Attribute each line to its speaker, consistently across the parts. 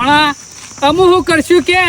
Speaker 1: ભણા અમે શું કરશું કે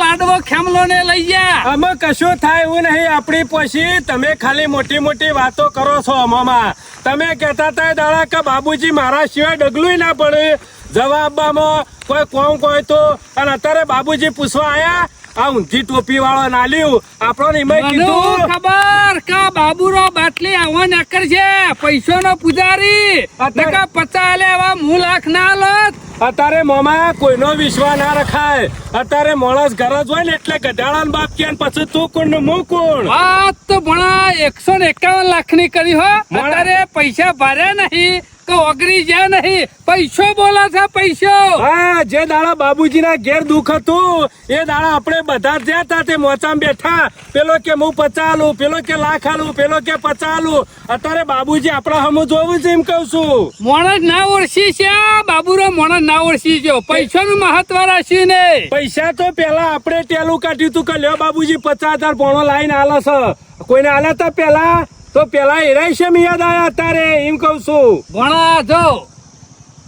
Speaker 1: લાડવો ખેમલો ને લઈ ગયા
Speaker 2: અમે કશું થાય એવું નહીં આપણી પછી તમે ખાલી મોટી મોટી વાતો કરો છો અમામાં તમે કહેતા હતા દાડા કે બાબુજી મારા સિવાય ડગલું ના પડે જવાબમાં કોઈ કોમ કોઈ તો અને અત્યારે બાબુજી પૂછવા આયા આ ઊંધી ટોપી વાળો નાલ્યું આપણો નિમય કીધું
Speaker 1: ખબર કા બાબુરો બાટલી આવો નકર છે પૈસો નો પૂજારી 50 લેવા હું લાખ ના લોત
Speaker 2: અત્યારે મોમાં કોઈનો વિશ્વાસ ના રખાય અત્યારે માણસ ગરજ હોય ને એટલે ગધાડા બાપ કે પછી તું કોણ ને હું કોણ
Speaker 1: વાત તો ભણા 151 લાખ ની કરી હો અત્યારે પૈસા ભર્યા નહીં તો ઓગરી જ્યાં નહીં પૈસો બોલા છે પૈસો
Speaker 2: હા જે દાડા બાબુજી ના ઘેર દુઃખ હતું એ દાડા આપણે બધા જ્યાં હતા તે મોચામાં બેઠા પેલો કે હું 50 આલું પેલો કે લાખ આલું પેલો કે 50 આલું અત્યારે બાબુજી આપડા હમું જોવું છે એમ કઉ છું
Speaker 1: મોણસ ના ઓળખી છે બાબુરો મોણસ ના ઓળખી ગયો પૈસા નું મહત્વ રાખ્યું ને
Speaker 2: પૈસા તો પેલા આપણે ટેલું કાઢ્યું તું કે લ્યો બાબુજી 50,000 પોણો લાઈને આલે છે કોઈને આલે તા પેલા તો પેલા એરાય છે યાદ આયા અત્યારે એમ કઉ છું
Speaker 1: ભણા જો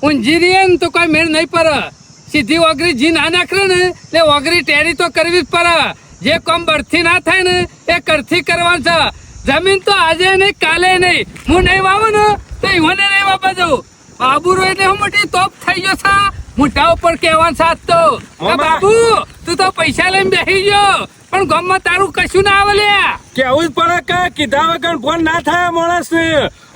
Speaker 1: ઊંઝીરીએ તો કોઈ મેળ નહીં પડે સીધી ઓગરી જી ના નાખે ને એટલે ઓગરી ટેરી તો કરવી જ પડે જે કામ બરથી ના થાય ને એ કરથી કરવાનું છે જમીન તો આજે નહીં કાલે નહીં હું નહીં વાવું ને તો ઈવને નહીં વાપા જવું બાબુ રોય ને હું મોટી તોપ થઈ ગયો છે મોઢા ઉપર કહેવાનું સાથ તો બાબુ તું તો પૈસા લઈને બેસી ગયો પણ ગામમાં તારું કશું ના આવે લે
Speaker 2: કેવું જ પડે કે કીધા વગર ફોન ના થાય માણસ ને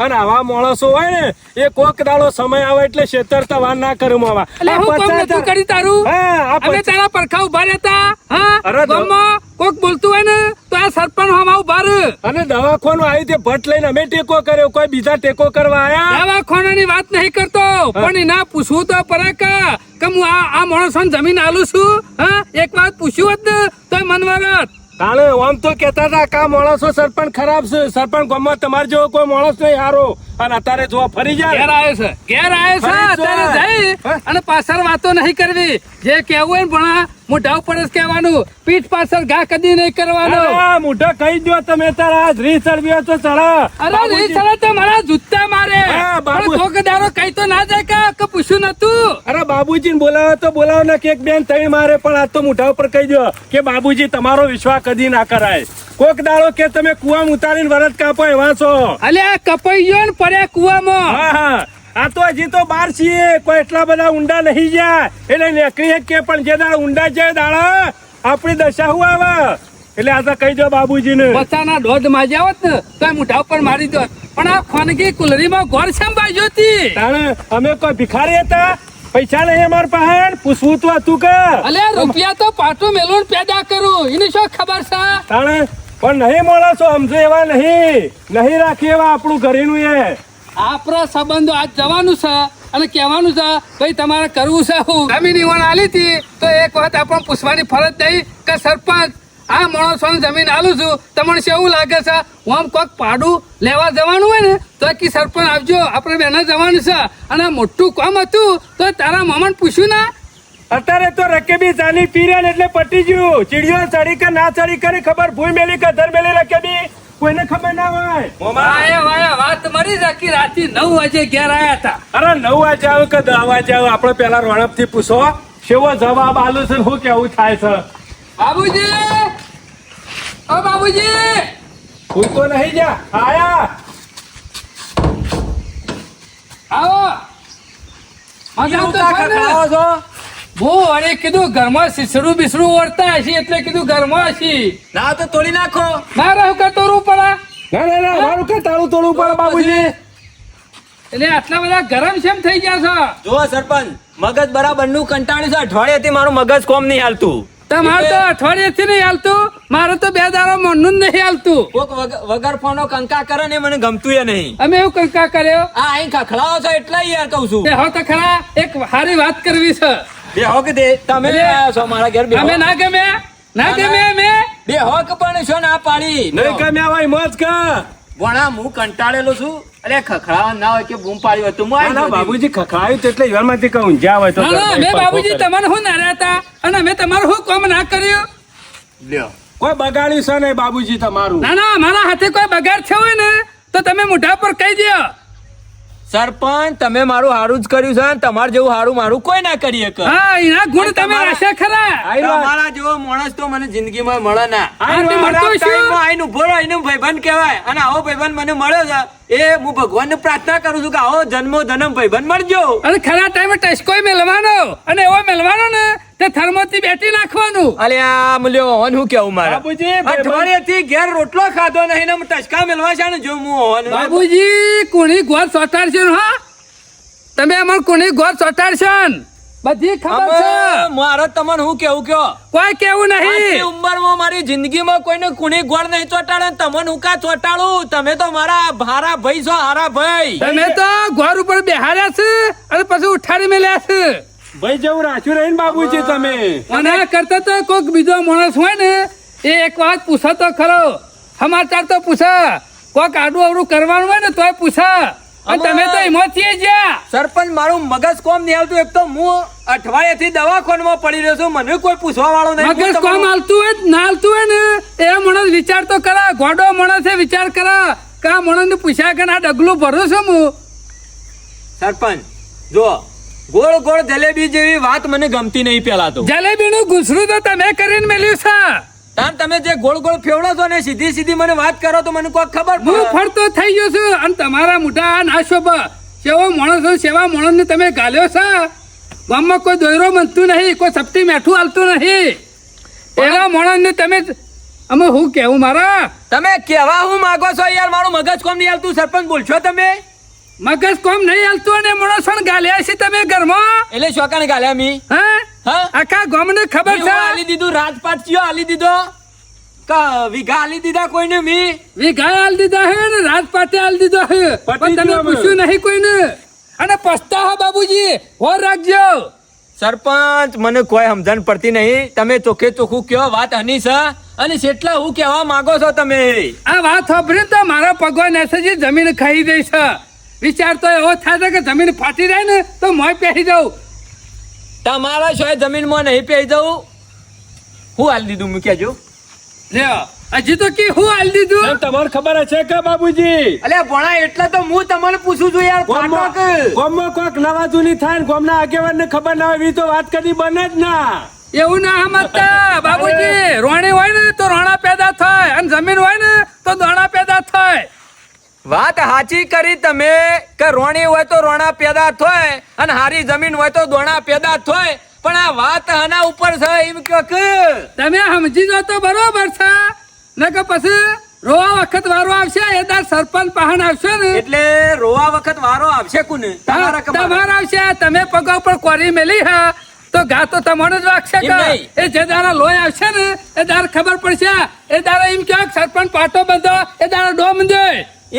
Speaker 2: અને આવા માણસો હોય ને એ કોક દાડો સમય આવે એટલે છેતરતા વાર ના કરું માવા
Speaker 1: એટલે હું કોમ નતું કરી તારું અમે તારા પરખા ઉભા રહેતા હા ગામમાં કોક બોલતું હોય ને તો આ સરપંચ હમ ઉભા રહે
Speaker 2: અને દવાખાનું આવી તે ભટ્ટ લઈને અમે ટેકો કર્યો કોઈ બીજા ટેકો કરવા આયા
Speaker 1: દવાખાનાની વાત નહીં કરતો પણ એના પૂછવું તો પડે કે હું આ માણસો જમીન આલું છું હા એક વાત પૂછ્યું હોત ને તો મનવારત
Speaker 2: તાણે આમ તો કેતા હતા કે આ માણસો સરપંચ ખરાબ છે સરપંચ ગામમાં તમારે જેવો કોઈ માણસ નહીં હારો અને અત્યારે જો ફરી જાય
Speaker 1: ઘેર આવ્યો છે અત્યારે જઈ અને પાછળ વાતો નહીં કરવી જે કેવું હોય ને ભણા મોઢા ઉપર જ કહેવાનું પીઠ પાછળ ઘા કદી નહીં કરવાનો
Speaker 2: મોઢા કહી દો તમે તારા રીસ ચડવ્યો તો ચડા
Speaker 1: અરે રીસ ચડે તો મારા જૂતા મારે ચોકદારો કઈ તો ના જાય કે પૂછ્યું નતું
Speaker 2: અરે બાબુજી ને બોલાવો તો બોલાવો ને કે એક બેન તઈ મારે પણ આ તો મોઢા ઉપર કહી દો કે બાબુજી તમારો વિશ્વાસ કદી ના કરાય કોક દાડો કે તમે કુવામાં ઉતારીને વરદ કાપો એવા છો
Speaker 1: અલ્યા કપાઈ ગયો ને પડ્યા કુવામાં
Speaker 2: હા આ તો હજી તો 12 છીએ કોઈ એટલા બધા ઊંડા નહીં જાય એટલે નીકળી કે પણ જે દાડા ઊંડા જાય દાડા આપણી દશા હું આવે એટલે આ તો કહી દો બાબુજી ને
Speaker 1: બચ્ચાના દોઢ માજ્યા હોત ને તો મોઢા ઉપર મારી દો પણ આ ખાનગી કુલરીમાં ગોળ સંભાળ્યો હતી
Speaker 2: તાણે અમે કોઈ ભિખારી હતા પૈસા નહીં અમાર પાસે પૂછવું તો હતું કે
Speaker 1: અલ્યા રૂપિયા તો પાટું મેલું પેદા કરું એની શું ખબર છે
Speaker 2: તાણે પણ નહીં માણસો સમજો એવા નહીં રાખી એવા આપણું ઘરેનું એ
Speaker 1: આપણા સંબંધો આજ જવાનું છે અને કહેવાનું છે ભાઈ તમારે કરવું છે હું જમીન ઈવન આલી હતી તો એક વખત આપણે પૂછવાની ફરજ થઈ કે સરપંચ આ માણસોને જમીન આલું છું તમને શું લાગે છે હું આમ કોઈક પાડું લેવા જવાનું હોય ને તો કે સરપંચ આવજો આપણે બેને જવાનું છે અને મોટું કામ હતું તો તારા મામાને પૂછ્યું ના
Speaker 2: અત્યારે તો રકેબી ચાલી પીર્યા એટલે પટી ગયું ચીડિયો ચડી કે ના ચડી કરી ખબર ભૂઈ મેલી કે ધર મેલી રકેબી કોઈને ખબર ના હોય
Speaker 1: વાત મરી રાખી રાતે 9 વાગે ઘેર આયા હતા
Speaker 2: અરે 9 વાગે આવ કે 10 વાગે આવ આપણે પેલા રોણપ થી પૂછો કેવો જવાબ આલું છે શું કેવું થાય છે
Speaker 1: બાબુજી ઓ બાબુજી
Speaker 2: હું તો નહીં જા આયા
Speaker 1: આવો મજા તો હું અરે કીધું ઘરમાં સિસડું બિસડું ઓળતા હશે એટલે કીધું ઘરમાં હશી
Speaker 3: ના તો તોડી નાખો
Speaker 1: ના રહું કે તોડવું પડે
Speaker 2: ના મારું કે તાળું તોડવું પડે બાબુજી
Speaker 1: એટલે આટલા બધા ગરમ શેમ થઈ ગયા છો
Speaker 3: જો સરપંચ મગજ બરાબર નું કંટાળ્યું છે અઠવાડિયેથી મારું મગજ કોમ નહીં હાલતું
Speaker 1: તમારે તો અઠવાડિયેથી નહીં હાલતું મારે તો 2 દાડા મનનું નહીં હાલતું
Speaker 3: કોક વગર ફોનો કંકા કરે ને મને ગમતું એ નહીં
Speaker 1: અમે એવું કંકા કર્યો
Speaker 3: આ અહીં ખખડાવો છો એટલે યાર કહું છું
Speaker 1: હો તો ખરા એક સારી વાત કરવી છે
Speaker 3: બે હોક દે તમે આયા છો મારા ઘર બે
Speaker 1: અમે ના ગમે અમે
Speaker 3: બે હોક પણ છો ના પાડી
Speaker 2: નહીં ગમ્યા હોય મોજ કા
Speaker 3: વણા હું કંટાળેલો છું અરે ખખડાવા ના હોય કે બૂમ પાડી હોય તો હું
Speaker 2: બાબુજી ખખડાયું એટલે ઈવાનમાંથી કહું જ્યાં હોય તો
Speaker 1: મેં બાબુજી તમને હું ના હતા અને અમે તમારું શું કામ ના કર્યું
Speaker 3: લ્યો
Speaker 2: કોઈ બગાડ્યું છે નહીં બાબુજી તમારું
Speaker 1: ના મારા હાથે કોઈ બગાડ થયો હોય ને તો તમે મોઢા પર કહી દો
Speaker 3: સરપંચ તમે મારું હારું જ કર્યું છે અને તમારે જેવું હારું મારું કોઈ ના કરી શકે.
Speaker 1: હા એના ગુણ તમે રાખ્યા ખરા.
Speaker 3: તમારા જેવો માણસ તો મને જિંદગીમાં મળે ના.
Speaker 1: આ તે મળતો શું?
Speaker 3: ટાઈમમાં આઈને ઉભો રહો, એનો ભાઈબંધ કહેવાય. અને આવો ભાઈબંધ મને મળ્યો છે એ હું ભગવાનને પ્રાર્થના કરું છું કે આવો જન્મો જન્મ ભાઈબંધ મળજો.
Speaker 1: અને ખરા ટાઈમે ટસકોય મેલવાનો અને એવો મેલવાનો ને તે થર્મોથી બેટી નાખવાનું.
Speaker 3: અલ્યા મૂલ્યો હોન હું કેવું મારે
Speaker 2: બાબુજી,
Speaker 3: અઠવાડિયેથી ઘેર રોટલો ખાધો નહીં ને ટચકા મેલવા છે ને જો હું હોન.
Speaker 1: બાબુજી કોની ગોર ચોટાડશે ને? હા તમે અમાર કોની ગોર ચોટાડશો ને? બધી ખબર છે.
Speaker 3: મારે તમને હું કેવું કયો
Speaker 1: કોઈ કેવું નહીં.
Speaker 3: આટલી ઉંમરમાં મારી જિંદગીમાં કોઈને કુણી ગોળ નહીં ચોટાડે ને તમને હું કા ચોટાડું? તમે તો મારા ભારા ભાઈ છો, હારા ભાઈ.
Speaker 1: તમે તો ગોર ઉપર બેહાડ્યા છે અને પછી ઉઠાડી મેલ્યા છે.
Speaker 2: ભાઈ જેવું રાખ્યું રહીને બાબુજી તમે.
Speaker 1: અને આ કરતા તો કોઈક બીજો માણસ હોય ને એ એક વાત પૂછો તો ખરો. સમાચાર તો પૂછે. કોઈક આડું અવડું કરવાનું હોય ને તોય પૂછે. અને તમે તો એમાંથી જ્યાં
Speaker 3: સરપંચ મારું મગજ કોમ નહીં આવતું. એક તો હું અઠવાડિયેથી દવાખાનામાં પડી રહ્યો છું, મને કોઈ પૂછવા વાળો નહીં.
Speaker 1: મગજ કોમ હાલતું હોય ના હાલતું હોય ને એ માણસ વિચાર તો કરા. ગોડો માણસ વિચાર કરા કે આ માણસ ને પૂછ્યા કે આ ડગલું ભરું છું હું.
Speaker 3: સરપંચ જો ગોળ ગોળ જલેબી જેવી વાત મને ગમતી નહીં. પેલા તો
Speaker 1: જલેબી નું ગુસરું તો તમે કરીને મેલ્યું છે.
Speaker 3: તાન તમે જે ગોળ ગોળ ફેવડો છો ને સીધી સીધી મને વાત કરો તો મને કોઈ ખબર
Speaker 1: હું
Speaker 3: પડે.
Speaker 1: ફરતો થઈ ગયો છું અને તમારા મોઢા ના શોભા. સેવો માણસ હોય સેવા માણસ ને તમે ગાલ્યો છે. ગામમાં કોઈ દોયરો બનતું નહીં, કોઈ સપટી મેઠું હાલતું નહીં. એવા માણસ ને તમે અમે હું કેવું મારા
Speaker 3: તમે કેવા હું માંગો છો યાર? મારું મગજ કોમ નહીં હાલતું. સરપંચ બોલશો તમે?
Speaker 1: મગજ કોમ નહીં હાલતું અને માણસો ને ગાલ્યા છે તમે ઘરમાં.
Speaker 3: એટલે શોકાને ગાલ્યા મી
Speaker 1: હા
Speaker 3: હા
Speaker 1: આખા ગામને ખબર
Speaker 3: મી
Speaker 1: છે.
Speaker 3: હું આલી દીધું રાજપાટ ચિયો આલી દીધો કા વીઘા આલી દીધા કોઈને મી?
Speaker 1: વિઘા હાલ દીધા હે ને રાજપાટે હાલ દીધો હે. પણ તમે
Speaker 2: ગયું
Speaker 1: પૂછ્યું નહીં કોઈને. અને પસ્તાવો બાબુજી હોર રાખજો.
Speaker 3: સરપંચ મને કોઈ સમજણ પડતી નહીં. તમે ચોખ્ખે ચોખ્ખું કયો વાત હની છે અને કેટલા હું કહેવા માંગો છો તમે?
Speaker 1: આ વાત સાંભળી તો મારા પગો નેસેજી જમીન ખાઈ ગઈ છે. વિચાર તો એવો થાય છે કે જમીન ફાટી જાય ને તો મોય પહેરી જાઉં.
Speaker 3: તમારા શોય જમીનમાં નહીં પી જવું. હું હાલ દીધું મૂક્યા જો.
Speaker 1: લ્યો હજી તો કી હું હાલ દીધું.
Speaker 2: એમ તમારે ખબર હશે કે બાબુજી
Speaker 3: અલ્યા ભણા એટલે તો હું તમને પૂછું છું યાર. ફાટક
Speaker 2: ગામમાં કોઈક નવા જૂની થાય ને ગામના આગેવાનને ખબર ના હોય એવી તો વાત કદી બને જ ના.
Speaker 1: એવું ના સમજતા બાબુજી. રોણી હોય ને તો રોણા પેદા થાય અને જમીન હોય ને તો દોણા પેદા થાય.
Speaker 3: વાત સાચી કરી તમે કે રોણી હોય તો રોણા પેદા થાય અને હારી જમીન હોય તો દોણા પેદા થાય. પણ આ વાત આના ઉપર છે એમ કયો કે
Speaker 1: તમે સમજી જો તો બરોબર છે ને કે પછી રોવા વખત વારો આવશે એ તાર સરપંચ પહાણ આવશે ને
Speaker 3: એટલે રોવા વખત વારો આવશે કોને? તમારા કે મારા?
Speaker 1: તમારા આવશે. તમે પગા ઉપર કોરી મેલી હા તો ઘા તો તમને જ વાગશે
Speaker 3: એમ
Speaker 1: કે
Speaker 3: નહીં.
Speaker 1: એ જે દારા લોહી આવશે ને એ દાર ખબર પડશે. એ દારા એમ કે સરપંચ પાટો બંધો એ દારા ડોમ દે.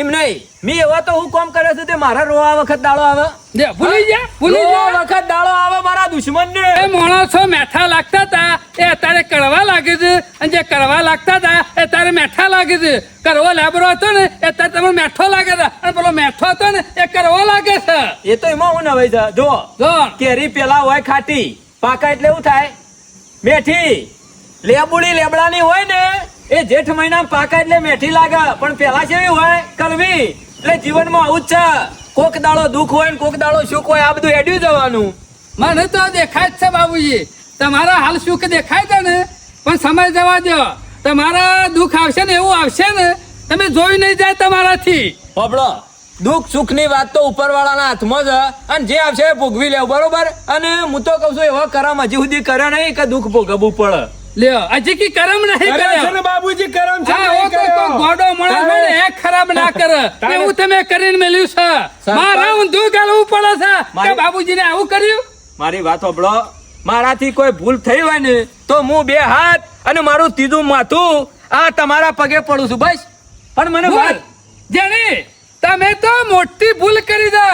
Speaker 3: એમ નહીં. મી એવા તો હું કામ કર્યો છું તે મારા રોવા વખત દાડો આવે.
Speaker 1: જે ભૂલી જા ભૂલી
Speaker 3: રોવા
Speaker 1: જા.
Speaker 3: વખત દાડો આવે મારા દુશ્મન ને.
Speaker 1: એ માણસો મેઠા લાગતા હતા એ અત્યારે કડવા લાગે છે અને જે કડવા લાગતા હતા એ અત્યારે મેઠા લાગે છે. કરવો લેબરો હતો ને એ અત્યારે તમે મેઠો લાગે છે અને પેલો મેઠો હતો ને એ કરવો લાગે છે.
Speaker 3: એ તો એમાં હું નવાઈ જા. જો
Speaker 1: જો
Speaker 3: કેરી પેલા હોય ખાટી, પાકા એટલે એવું થાય મેઠી. લેબુડી લેબડાની હોય ને એ જેઠ મહિના પાકા એટલે મેઠી લાગે. પણ પેલા કેવી હોય? કલવી. એટલે જીવનમાં આવું જ છે. કોક દાડો દુઃખ હોય ને કોક દાડો સુખ હોય. આ બધું હેડ્યું જવાનું.
Speaker 1: મને તો દેખાય જ છે બાબુજી. તમારા હાલ સુખ દેખાય છે ને પણ સમય જવા દો. તમારા દુઃખ આવશે ને એવું આવશે ને તમે જોઈ નહીં જાય તમારાથી.
Speaker 3: હોબળો, દુઃખ સુખ ની વાત તો ઉપરવાળાના હાથમાં છે અને જે આવશે એ ભોગવી લેવું. બરોબર? અને હું તો કઉ છું એવા કરમ હજી સુધી કર્યા નહીં કે દુઃખ ભોગવવું પડે.
Speaker 1: લ્યો હજી કી કરમ નહીં
Speaker 2: કરમ છે
Speaker 1: કર્યો.
Speaker 2: ને બાબુજી, કરમ છે
Speaker 1: હા,
Speaker 2: નહીં
Speaker 1: ઓ તો
Speaker 2: કર્યો.
Speaker 1: કોઈ ગોડો માણસ હોય ને એ ખરાબ ના કરે. એવું તમે કરીને મેલ્યું છે. મારા ઊંધું ગાલવું પડે છે કે
Speaker 3: મારી-
Speaker 1: બાબુજીને આવું કર્યું.
Speaker 3: મારી વાત હોબળો, મારાથી કોઈ ભૂલ થઈ હોય ને તો હું બે હાથ અને મારું ત્રીજું માથું આ તમારા પગે પડું છું. બસ. પણ મને વાત
Speaker 1: જેની તમે તો મોટી ભૂલ કરી દે.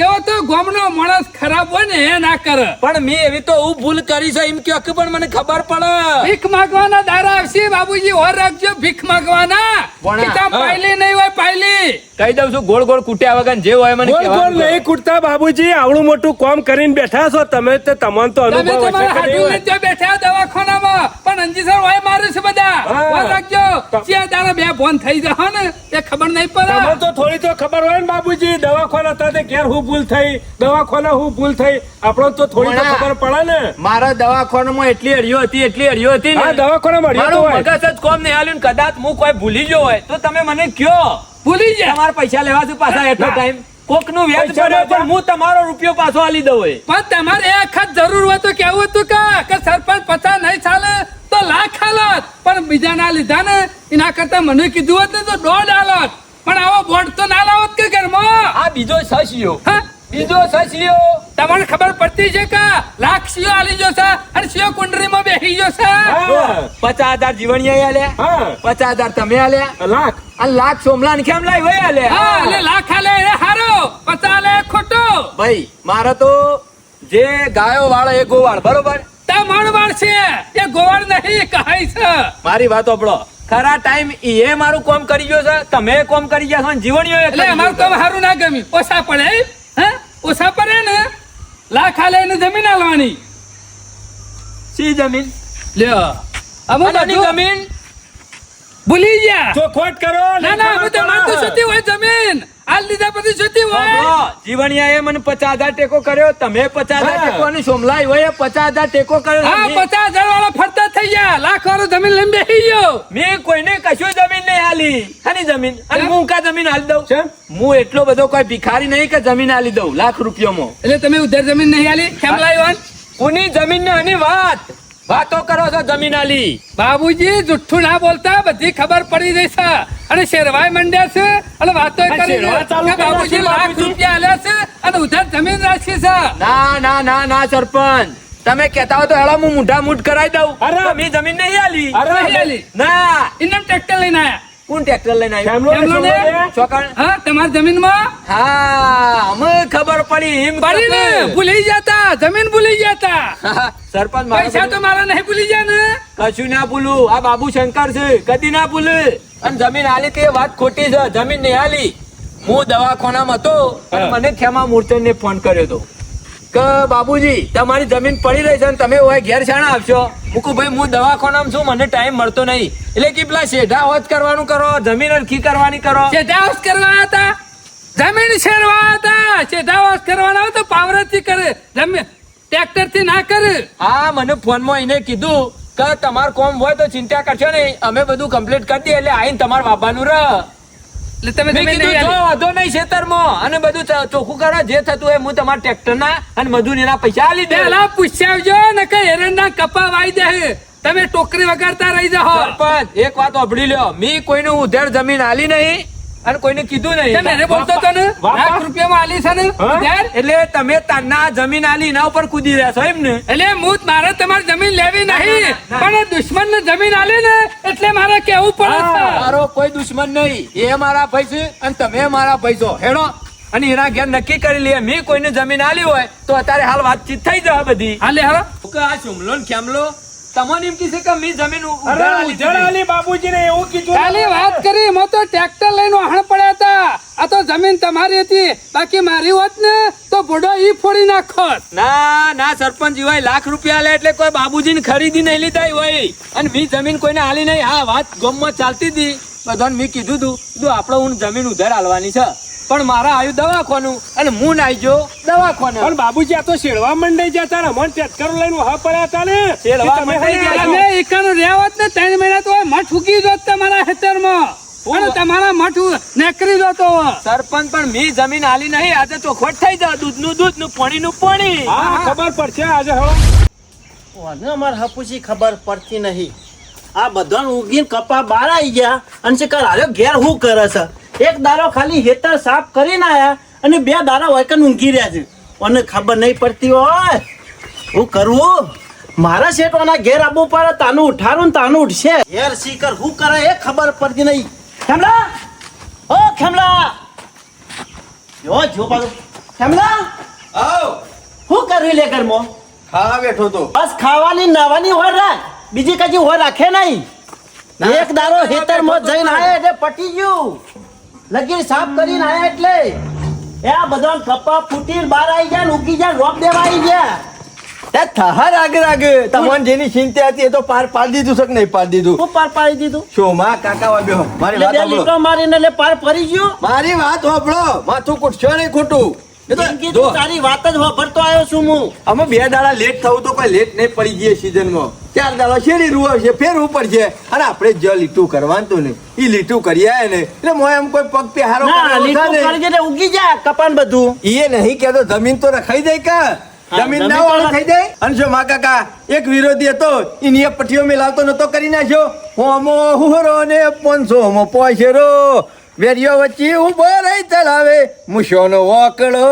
Speaker 1: એવો તો ગામનો માણસ ખરાબ હોય ને એ ના કરે.
Speaker 3: પણ મેં એવી તો હું ભૂલ કરી છે એમ કયો કે પણ મને ખબર પડે.
Speaker 1: ભીખ માંગવાના દારા આવશે બાબુજી ઓર રાખજો. ભીખ માંગવાના
Speaker 3: ભણા.
Speaker 1: પિતા પાયલી નહીં હોય પાયલી
Speaker 3: કહી દઉં છું ગોળ ગોળ કૂટ્યા વગર જે હોય મને
Speaker 2: ગોળ ગોળ
Speaker 3: કહેવાનું કરો.
Speaker 2: નહીં કૂટતા બાબુજી, આવડું મોટું કામ કરીને બેઠા છો તમે, તો તમને તો
Speaker 1: તમે
Speaker 2: અનુભવ
Speaker 1: તમારા
Speaker 2: હશે કે નહીં
Speaker 1: હાડું
Speaker 2: હોય?
Speaker 1: લઈને ત્યાં બેઠા દવાખાનામાં, પણ અંજીસર હોય મારે છે બધા.
Speaker 2: હા.
Speaker 1: વાત રાખજો. જ્યાં તારા બે ફોન થઈ જાય ને એ ખબર નહીં પડે.
Speaker 2: તમને તો થોડી તો ખબર હોય ને બાબુજી, દવાખાના હતા તે ઘેર હું ભૂલ થઈ, દવાખાના હું ભૂલ થઈ, આપણો તો થોડી તો
Speaker 3: પણ
Speaker 2: ખબર પડે ને.
Speaker 3: મારા દવાખાનામાં એટલી અડિયો હતી
Speaker 2: હા,
Speaker 3: ને
Speaker 2: દવાખાનામાં અડ્યો તો
Speaker 3: મારું
Speaker 2: હોય.
Speaker 3: મગજ જ કોમ નહીં હાલ્યું ને કદાચ હું કોઈ ભૂલી ગયો હોય તો તમે મને કયો.
Speaker 1: ભૂલી જાય.
Speaker 3: તમારા પૈસા લેવા છું પાછા એટલો
Speaker 2: ના.
Speaker 3: ટાઈમ કોક નું વ્યાજ
Speaker 2: પૈસા
Speaker 3: પડે
Speaker 2: લેવા.
Speaker 3: પણ હું તમારો રૂપિયો પાછો આલી દઉં હોય.
Speaker 1: પણ તમારે એ વખત જરૂર હોય તો કેવું હતું કે સરપંચ 50 નહીં ચાલે તો લાખ હાલત, પણ બીજા ના લીધા ને એના કરતા મને કીધું હોત ને તો 1.5 હાલત. પણ આવો બોર્ડ તો ના લાવત કે ઘરમાં.
Speaker 3: આ બીજો સસ્યો
Speaker 1: હા?
Speaker 3: બીજો સસ્યો
Speaker 1: તમને ખબર પડતી છે કે લાખ સિયો આલી જશે અને સિયો કુંડરીમાં બેસી જશે.
Speaker 2: હા,
Speaker 3: 50,000 જીવણીયા આલ્યા,
Speaker 2: હા,
Speaker 3: 50,000 તમે આલ્યા,
Speaker 2: લાખ.
Speaker 3: અને લાખ સોમલા ને કેમ લાવી ભાઈ આલ્યા.
Speaker 1: હા, એટલે લાખ આલે એ હારો, 50 આલે એ ખોટો.
Speaker 3: ભાઈ મારે તો જે ગાયો વાળો એ ગોવાળ બરોબર.
Speaker 1: તા મણવાળ છે એ ગોવાળ નહીં કહાય છે.
Speaker 3: મારી વાત સાંભળો, ખરા ટાઈમ એ મારું કામ કરી ગયો છે, તમે કોમ કરી ગયા છો અને જીવણીઓ એ
Speaker 1: એટલે
Speaker 3: કરી
Speaker 1: અમારું
Speaker 3: ગયો
Speaker 1: કામ
Speaker 3: છે.
Speaker 1: હારું ના ગમ્યું. ઓછા પડે એમ? હે? ઓછા પડે ને લાખ આલે એને જમીન આલવાની.
Speaker 3: શી જમીન
Speaker 1: લ્યો અમે
Speaker 3: અદાની
Speaker 1: બધું
Speaker 3: જમીન
Speaker 1: ભૂલી ગયા.
Speaker 2: ચોખવટ કરો.
Speaker 1: ના ના અમે તમારે તો સુતી હોય જમીન આલ દીધા પછી સુતી હોય.
Speaker 3: સાંભળો, જીવણીયાએ મને 50,000 ટેકો કર્યો, તમે 50,000
Speaker 2: હા.
Speaker 3: ટેકો અને સોમલાઈ હોય 50,000 ટેકો કર્યો.
Speaker 1: હા,
Speaker 3: મેં-
Speaker 1: 50,000 વાળા ફરતા થઈ ગયા, લાખ વાળો જમીન લઈને બેસી ગયો.
Speaker 3: મેં કોઈને કશું જમીન નહીં આલી. આની જમીન અને
Speaker 2: કેમ?
Speaker 3: હું કા જમીન આલી દઉં.
Speaker 2: કેમ?
Speaker 3: હું એટલો બધો કોઈ ભિખારી નહીં કે જમીન આલી દઉં લાખ રૂપિયામાં.
Speaker 1: એટલે તમે ઉધાર જમીન નહીં આલી કેમ લાવ્યો?
Speaker 3: કોની જમીન ને આની વાતો કરો છો જમીન આલી.
Speaker 1: બાબુજી જુઠ્ઠું ના બોલતા, બધી ખબર પડી રહી છે અને શેરવાય મંડ્યા છે અને વાતો
Speaker 2: આ
Speaker 1: કરી
Speaker 2: શેરવા ચાલુ
Speaker 1: કે બાબુજી
Speaker 2: કર્યા છે,
Speaker 1: લાખ
Speaker 2: બાબુજી.
Speaker 1: રૂપિયા આલ્યા છે અને ઉધાર જમીન રાખી છે.
Speaker 3: ના ના ના ના સરપંચ, તમે કહેતા હો તો હેડો હું મુઢા મૂઠ કરાવી દઉં.
Speaker 2: અરે.
Speaker 3: તમે જમીન નહીં આલી.
Speaker 2: અરે,
Speaker 1: નહીં આલી.
Speaker 3: ના.
Speaker 1: એમને ટ્રેક્ટર લઈને આયા.
Speaker 3: કોણ ટ્રેક્ટર લઈને આવ્યું?
Speaker 2: કેમનો
Speaker 1: કેમનો ને?
Speaker 2: ને?
Speaker 3: ચોકણ.
Speaker 1: હા, તમારી જમીનમાં
Speaker 3: હા, અમે ખબર પડી એમ
Speaker 1: પડી ને
Speaker 3: કશું.
Speaker 1: ભૂલી જતા, જમીન ભૂલી જતા.
Speaker 3: સરપંચ મારો
Speaker 1: પૈસા તો મારા નહીં ભૂલી જાય ને.
Speaker 3: કશું ના ભૂલું. આ બાબુ શંકર છે, કદી ના ભૂલે. અને જમીન આલી તે વાત ખોટી છે, જમીન નહીં આલી. હું દવાખાનામાં હતો અને
Speaker 2: હા.
Speaker 3: મને ખેમા મૂર્છનને ફોન કર્યો હતો કે બાબુજી તમારી જમીન પડી રહી છે અને તમે હોય ઘેર શાણા આવશો. મૂકું ભાઈ હું દવાખાનામાં છું, મને ટાઈમ મળતો નહીં. એટલે કે પેલા શેઢા હોજ કરવાનું કરો, જમીન અરખી કરવાની કરો.
Speaker 1: શેઢાવાસ કરવા હતા, જમીન શેરવા હતા. શેઢાવાસ કરવાના હોય તો પાવરથી કરે, જમીન ટ્રેક્ટર થી ના કરે.
Speaker 3: હા, મને ફોનમાં એને કીધું કે તમાર કોમ હોય તો ચિંતા કરશો નહીં, અમે બધું કમ્પ્લીટ કરી દઈએ એટલે આઈને તમારા બાબાનું રહ.
Speaker 1: એટલે તમે
Speaker 3: મેં
Speaker 1: જમીન
Speaker 3: કીધું
Speaker 1: નહીં
Speaker 3: જો
Speaker 1: આલી.
Speaker 3: વાંધો નહીં ખેતરમાં અને બધું ચોખ્ખું કરો, જે થતું હોય હું તમારા ટ્રેક્ટર ના અને મજૂરીના પૈસા આલી દે.
Speaker 1: પેલા પૂછી આવજો ને કે એરંડા કપા વાઈ દે, તમે ટોકરી વગાડતા રહી જાઓ.
Speaker 3: સરપંચ એક વાત સાંભળી લ્યો, મેં કોઈને ઉધાર જમીન આલી નહીં અને કોઈને કીધું નહીં.
Speaker 1: તમે એને બોલતો તો ને
Speaker 2: વાહ.
Speaker 1: લાખ રૂપિયામાં આલી છે ને
Speaker 2: હા?
Speaker 1: ઉધાર?
Speaker 3: એટલે તમે તારના જમીન આલી એના ઉપર કૂદી રહ્યા છો એમ ને?
Speaker 1: એટલે હું મારે તમારી જમીન લેવી નહીં,
Speaker 3: ના.
Speaker 1: પણ દુશ્મન ને જમીન આલી ને એટલે મારે કેવું પડે છે.
Speaker 3: મારો કોઈ દુશ્મન નહીં, એ મારા ભાઈ છે અને તમે મારા ભાઈ છો. હેડો અને એના ઘેર નક્કી કરી લઈએ. મેં કોઈને જમીન આલી હોય તો અત્યારે હાલ વાતચીત થઈ જાય બધી.
Speaker 1: હાલે હાલો.
Speaker 3: કે આ શુમલો ને ખેમલો તમને એમ કીધું કે મેં જમીન ઉધાર
Speaker 2: અરે,
Speaker 3: આલી
Speaker 2: ઉજળ
Speaker 3: દીધી.
Speaker 2: આલી બાબુજીને એવું કીધું.
Speaker 1: કાલે વાત કરી, એમાં તો ટ્રેક્ટર લઈને વાહણ પડ્યા હતા. આ તો જમીન તમારી હતી, બાકી મારી હોત ને તો ભોડો ઈ ફોડી નાખોત.
Speaker 3: ના ના સરપંચ જીવાય લાખ રૂપિયા લે એટલે કોઈ બાબુજીને ખરીદી નહીં લીધા હોય અને મેં જમીન કોઈને આલી નહીં. હા, વાત ગામમાં ચાલતી હતી, બધાને મેં કીધું કીધું આપણે હું જમીન ઉધાર આલવાની છે, પણ મારા આવ્યું દવાખાનું અને હું નાઈ ગયો દવાખાને.
Speaker 2: પણ બાબુજી આ તો શેરવા મંડાઈ જતા ને, અમને ટેટકરો લઈને વહા પડ્યા હતા ને.
Speaker 3: શેરવા
Speaker 2: તમે
Speaker 3: મંડાઈ
Speaker 2: હે
Speaker 3: ગયા.
Speaker 2: ને
Speaker 1: તમે એકાનું રહેવત ને 3 મહિના તો હોય, મઠ ફૂકી જોત તમારા ખેતરમાં અને તમારા મઠ નેકરી જતો હોય.
Speaker 3: સરપંચ પણ મેં જમીન આલી નહીં. આજે ચોખવટ થઈ જાય, દૂધનું દૂધ નું પાણીનું પાણી.
Speaker 2: હા, ખબર પડશે આજે હવે.
Speaker 4: મને અમારે હપુસી ખબર પડતી નહીં. આ બધાને ઉગીને કપા બહાર આવી ગયા અને શિકાર હાલ્યો ઘેર હું કરે છે. એક દારો ખાલી હેતર સાફ કરીને આયા અને 2 દારા વાયકન ઊંઘી રહ્યા છે. મને ખબર નહીં પડતી હોય હું કરવું. મારા શેઠવાના ઘેર આબુ પડે તાનું ઉઠારું ને તાનું ઉઠશે. ઘેર શિકાર હું કરે એ ખબર પડતી નહીં. ખેમલા, ઓ ખેમલા, જો પાછું ખેમલા, શું કરવી લે ઘરમાં?
Speaker 5: ખાવા બેઠો તો
Speaker 4: બસ ખાવાની નાવાની હોય રાખ, બીજી કજી હોય રાખે નહીં. એક દારો હેતર માં જઈને આયા એટલે પટી ગયું. લગીર સાફ કરીને આયા એટલે એ આ બધા કપા ફૂટીને બહાર આવી ગયા ને ઉગી ગયા રોપ દેવા આવી ગયા.
Speaker 5: તે થહર આગે તમને જેની ચિંતા હતી એ તો પાર પાડી દીધું છે કે નહીં પાડી દીધું?
Speaker 4: શું પાર પાડી દીધું?
Speaker 5: શું માં કાકા હોય બેહો મારી
Speaker 4: એટલે
Speaker 5: વાત
Speaker 4: બે
Speaker 5: સાંભળો.
Speaker 4: લીટો મારીને એટલે પાર ફરી ગયો.
Speaker 5: મારી વાત સાંભળો માથું કૂટશો નહીં ખોટું. એ તો
Speaker 4: જિંદગી
Speaker 5: જો,
Speaker 4: તું તારી વાત જ વાપરતો આવ્યો છું હું.
Speaker 5: અમે 2 દાડા લેટ થવું તો કોઈ લેટ નહીં પડી જઈએ સીઝનમાં. 4 દાડા શેરી રૂ આવશે ફેર ઉપર છે અને આપણે જ લીટું કરવાનું તો નહીં ઈ લીટું કરી આયા ને એટલે મોય એમ કોઈ પગ પે હારો
Speaker 4: ના
Speaker 5: કરેલો
Speaker 4: લીટો
Speaker 5: છે ને.
Speaker 4: કરજે એટલે ઉગી જા કપાન બધું.
Speaker 5: ઈએ નહીં કહેતો જમીન તો રખાઈ જાય કા
Speaker 4: હા,
Speaker 5: જમીન
Speaker 4: જમીન
Speaker 5: ના
Speaker 4: તો
Speaker 5: વાળો થઈ જાય. અને જો મા કાકા એક વિરોધી હતો ઈ પઠીઓ મેલાવતો નતો કરી નાખ્યો હોમો હુરો ને 500 મો પોશેરો વેરિયો વચ્ચે ઉભો રહી ચલાવે મુશોનો વાકડો.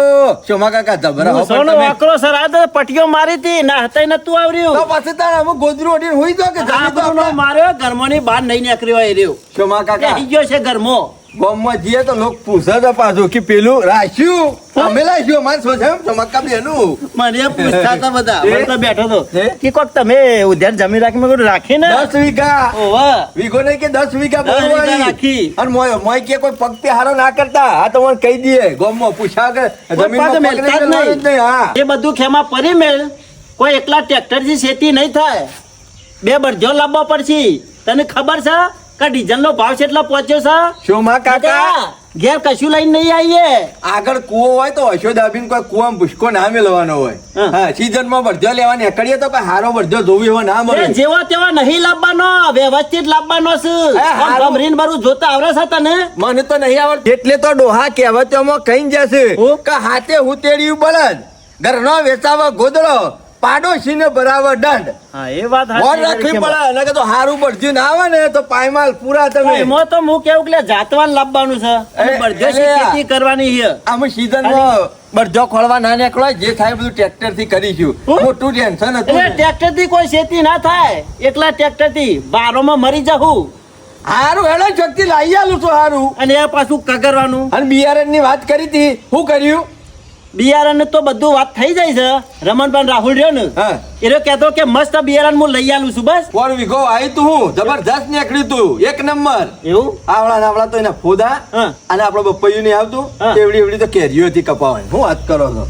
Speaker 5: શું મા કાકા જબરા હો
Speaker 4: સોનો
Speaker 5: પણ તમે.
Speaker 4: વાકરો સર આ તો પટીઓ મારી હતી ના હતાય નતું આવ્યું.
Speaker 5: તો પછી તારા અમુક ગોદરું ઓઢીને હુઈ ગયો કે જમીન તો
Speaker 4: આપણો
Speaker 5: આપણે-
Speaker 4: માર્યો ઘરમાંની બહાર નહીં નીકળ્યો એ રહ્યો.
Speaker 5: શું મા કાકા
Speaker 4: બેસી ગયો છે ઘરમાં.
Speaker 5: ગામમાં જઈએ તો લોક પૂછે તો પાછું કે પેલું રાખ્યું અમે લાવ્યું અમારે શું છે એમ ચમક્કા બેનું.
Speaker 4: મને પૂછતા હતા બધા
Speaker 5: હે?
Speaker 4: હું તો બેઠો તો
Speaker 5: હે?
Speaker 4: કે કોક તમે ઉધાર જમીન રાખી મેં કીધું રાખી ને
Speaker 5: 10 વીઘા
Speaker 4: ઓવે
Speaker 5: વીઘો નહીં કે 10 વીઘા
Speaker 4: 10 વીઘા
Speaker 5: બોલવાની.
Speaker 4: રાખી.
Speaker 5: અને મોય કે કોઈ પગ પે હારો ના કરતા આ તો મને કહી દઈએ ગામમાં પૂછા કે
Speaker 4: કોઈ પાસે
Speaker 5: જમીનમાં પગ
Speaker 4: મેલતા જ
Speaker 5: નહીં મેલવાનો જ નહીં. હા
Speaker 4: એ બધું ખેમા પરી મેળ કોઈ એકલા ટ્રેક્ટર થી ખેતી નહીં થાય. 2 બળદો લાવવા પડશે. તને ખબર છે કે ડીઝલ નો ભાવ કેટલો પહોંચ્યો છે?
Speaker 5: શું માં કાકા
Speaker 4: ઘેર કશું લઈને નહીં આવીએ.
Speaker 5: આગળ કૂવો હોય તો હશો દાબીને કોઈ કૂવામાં ભૂસકો ના મેલવાનો હોય.
Speaker 4: હા.
Speaker 5: હા સીઝનમાં બળદો લેવા નીકળીએ તો કોઈ હારો બળદો જોવું એવો ના મળે.
Speaker 4: એ જેવો તેવો નહીં લાવવાનો વ્યવસ્થિત લાવવાનો છે.
Speaker 5: હા,
Speaker 4: આમ ગમરીને બરું જોતા આવડે છે તને?
Speaker 5: મને તો નહીં આવડતું એટલે તો ડોહા કહેવતોમાં કઈ જશે
Speaker 4: હું?
Speaker 5: કે હાથે હુતેડિયું બળદ ઘરનો વેચાવા ગોદડો પાડોશીને બરાબર દંડ.
Speaker 4: હા એ વાત
Speaker 5: વોર રાખવી પડે અને કે તો હારું બળદ્યું ના આવે ને તો પાયમાલ પૂરા તમે.
Speaker 4: એમાં તો હું કેવું કે જાતવાન લાવવાનું છે અને બળદેશી
Speaker 5: એટલે આ-
Speaker 4: ખેતી કરવાની છે.
Speaker 5: અમે સીઝનમાં બળદો ખોળવા ના નીકળો જે થાય બધું ટ્રેક્ટર થી કરીશું.
Speaker 4: હું?
Speaker 5: મોટું ટેન્શન હતું
Speaker 4: એટલે ટ્રેક્ટર થી કોઈ ખેતી ના થાય. એકલા ટ્રેક્ટર થી બારોમાં મરી જવું
Speaker 5: હારું હેડો શક્તિ લાવી આલું છું હારું.
Speaker 4: અને એ પાછું કગરવાનું.
Speaker 5: અને બિયારણ ની વાત કરી હતી શું કર્યું?
Speaker 4: બિયારણ તો બધું વાત થઈ જાય છે. રમણભાઈ રાહુલ રહ્યો ને
Speaker 5: હા
Speaker 4: એ કહેતો કે મસ્ત બિયારણ હું લઈ આલું છું બસ.
Speaker 5: વોર વીઘો આવ્યું તું હું જબરદસ્ત નીકળ્યું તું 1 નંબર.
Speaker 4: એવું
Speaker 5: આવડા ને આવડા તો એના ફોદા
Speaker 4: હા.
Speaker 5: અને આપણો બપૈયું નહીં આવતું
Speaker 4: હા.
Speaker 5: એવડી એવડી તો કેરીઓ હતી કપાવાની. શું વાત કરો છો?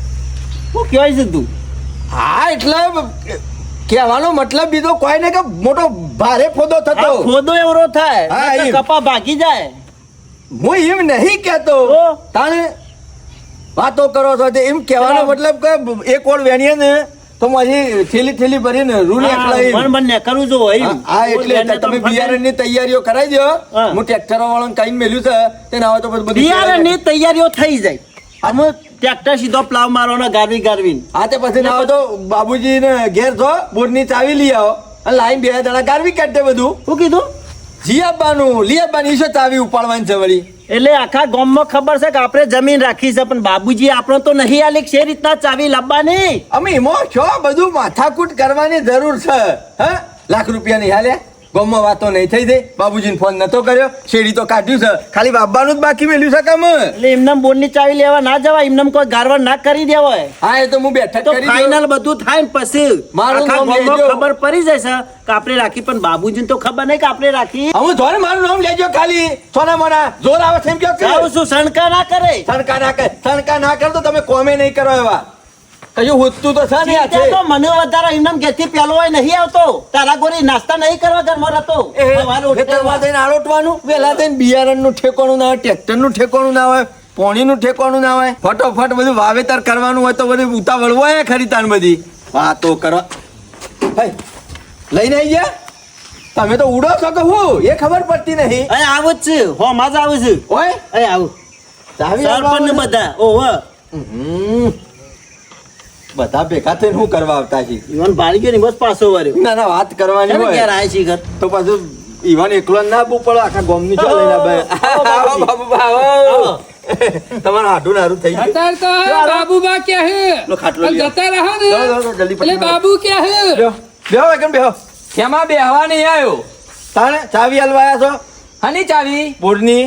Speaker 4: હું કહેવાય છે તું
Speaker 5: હા એટલે કહેવાનો મતલબ બીજો કોઈ નહીં કે મોટો ભારે ફોદો
Speaker 4: આ
Speaker 5: થતો.
Speaker 4: ખોદો એવરો થાય
Speaker 5: હા,
Speaker 4: નહીંતર
Speaker 5: એમ.
Speaker 4: કપા ભાગી જાય.
Speaker 5: હું એમ નહીં કહેતો
Speaker 4: તો?
Speaker 5: તાણે વાતો કરો છો તે એમ કહેવાનો મતલબ કે એક ઓળ વેણીએ ને તો મારી થેલી થેલી ભરીને રૂને એકલાઈ.
Speaker 4: મન મન ને કરું છું હોય.
Speaker 5: હા એટલે તમે બિયારણની તૈયારીઓ કરાવી દો.
Speaker 4: હા.
Speaker 5: હું ટ્રેક્ટરો વાળાને કઈ મેલ્યું છે તેને આવે તો પછી બધું
Speaker 4: બિયારણ ની તૈયારીઓ થઈ જાય. અમે ટ્રેક્ટર સીધો પ્લાવ મારવાનો ગારવી
Speaker 5: હા તે પછી ના આવે તો બાબુજી ને ઘેર જો બોરની ચાવી લઈ આવો અને લાઈન 2 જણા ગારવી કાઢે બધું.
Speaker 4: શું કીધું?
Speaker 5: જી આપવાનું લઈ આપવાની શું ચાવી ઉપાડવાની છે વળી.
Speaker 4: એટલે આખા ગામમાં ખબર છે કે આપણે જમીન રાખી છે પણ બાબુજી આપણો તો નહીં આલી કે રીતના ચાવી લાવવાની.
Speaker 5: અમે એમાં છો બધું માથાકૂટ કરવાની જરૂર છે. હા લાખ રૂપિયા નહીં હાલે ગામમાં વાતો નહીં થઈ જાય. બાબુજીને ફોન નતો કર્યો શેરી તો કાઢ્યું છે ખાલી બાબાનું જ બાકી મેલ્યું છે કામ.
Speaker 4: એટલે એમને બોરની ચાવી લેવા ના જવાય. એમને કોઈ ગારવાર ના કરી દેવાય.
Speaker 5: હા એ તો હું બેઠક
Speaker 4: તો
Speaker 5: કરી દઉં.
Speaker 4: ફાઇનલ બધું થાય ને પછી
Speaker 5: મારું
Speaker 4: આખા
Speaker 5: નામ
Speaker 4: ગામમાં
Speaker 5: લેજો.
Speaker 4: ખબર પડી જશે કે આપણે રાખી પણ બાબુજીને તો ખબર નહીં કે આપણે રાખી.
Speaker 5: હું જોને મારું નામ લેજો ખાલી સોના મોના જોર આવે છે એમ કયો કે
Speaker 4: જાઉં છું શણકા ના કરે.
Speaker 5: સણકા ના કર તો તમે કોમે નહીં કરો એવા કયું હોતું તો છે ને આ છે.
Speaker 4: ચિંતા તો મને વધારે એમને ઘેરથી પેલો હોય નહીં આવતો. તારા ગોરી નાસ્તા નહીં કરવા ઘરમાં રહેતો. સવારે ઉઠીને
Speaker 5: ખેતરમાં જઈને આરોટવાનું વેલા થઈને બિયારણનું ઠેકોણું ના હોય ટ્રેક્ટરનું ઠેકોણું ના હોય પોણીનું ઠેકોણું ના હોય ફટોફટ બધું વાવેતર કરવાનું હોય તો બધું ઉતાવળ હોય ખરી તાન બધી વાતો કરવા. ભાઈ લઈને આવી ગયા તમે તો ઉડો છો કે હું એ ખબર પડતી નહીં.
Speaker 4: અહીં આવું જ છે હો માં જ આવું છું.
Speaker 5: ઓય
Speaker 4: અહીં આવું
Speaker 5: ચાવી
Speaker 4: સરપંચ ને
Speaker 5: આવવાનું.
Speaker 4: બધા ઓહો
Speaker 5: હમ. બધા ભેગા થઈને શું કરવા આવતા છે?
Speaker 4: ઈવન ભારી ગયો ને બસ પાછો વર્યો.
Speaker 5: ના ના વાત કરવાની
Speaker 4: કેમ ઘેર
Speaker 5: હોય
Speaker 4: આય છે ઘર?
Speaker 5: તો પાછું ઈવન એકલો ના આપવું પડે આખા ગામની ચો લઈને
Speaker 4: આવો,
Speaker 5: આવો બાબુ આવો. તમારું હાડું નારું થઈ ગયું.
Speaker 1: અત્યારે તો બાબુબા ક્યાં હે
Speaker 5: લો ખાટલો
Speaker 1: અને
Speaker 5: લ્યો.
Speaker 1: જતા રહો ને
Speaker 5: જાઓ, જાઓ, જલ્દી
Speaker 1: એટલે
Speaker 5: પટકન.
Speaker 1: બાબુ ક્યાં હે
Speaker 5: બેહો બેહો એકદમ બેહો.
Speaker 3: ખેમા બેહવા નહીં આવ્યો.
Speaker 5: તાણે ચાવી હલવાયા છો
Speaker 3: હની ચાવી
Speaker 5: બોરની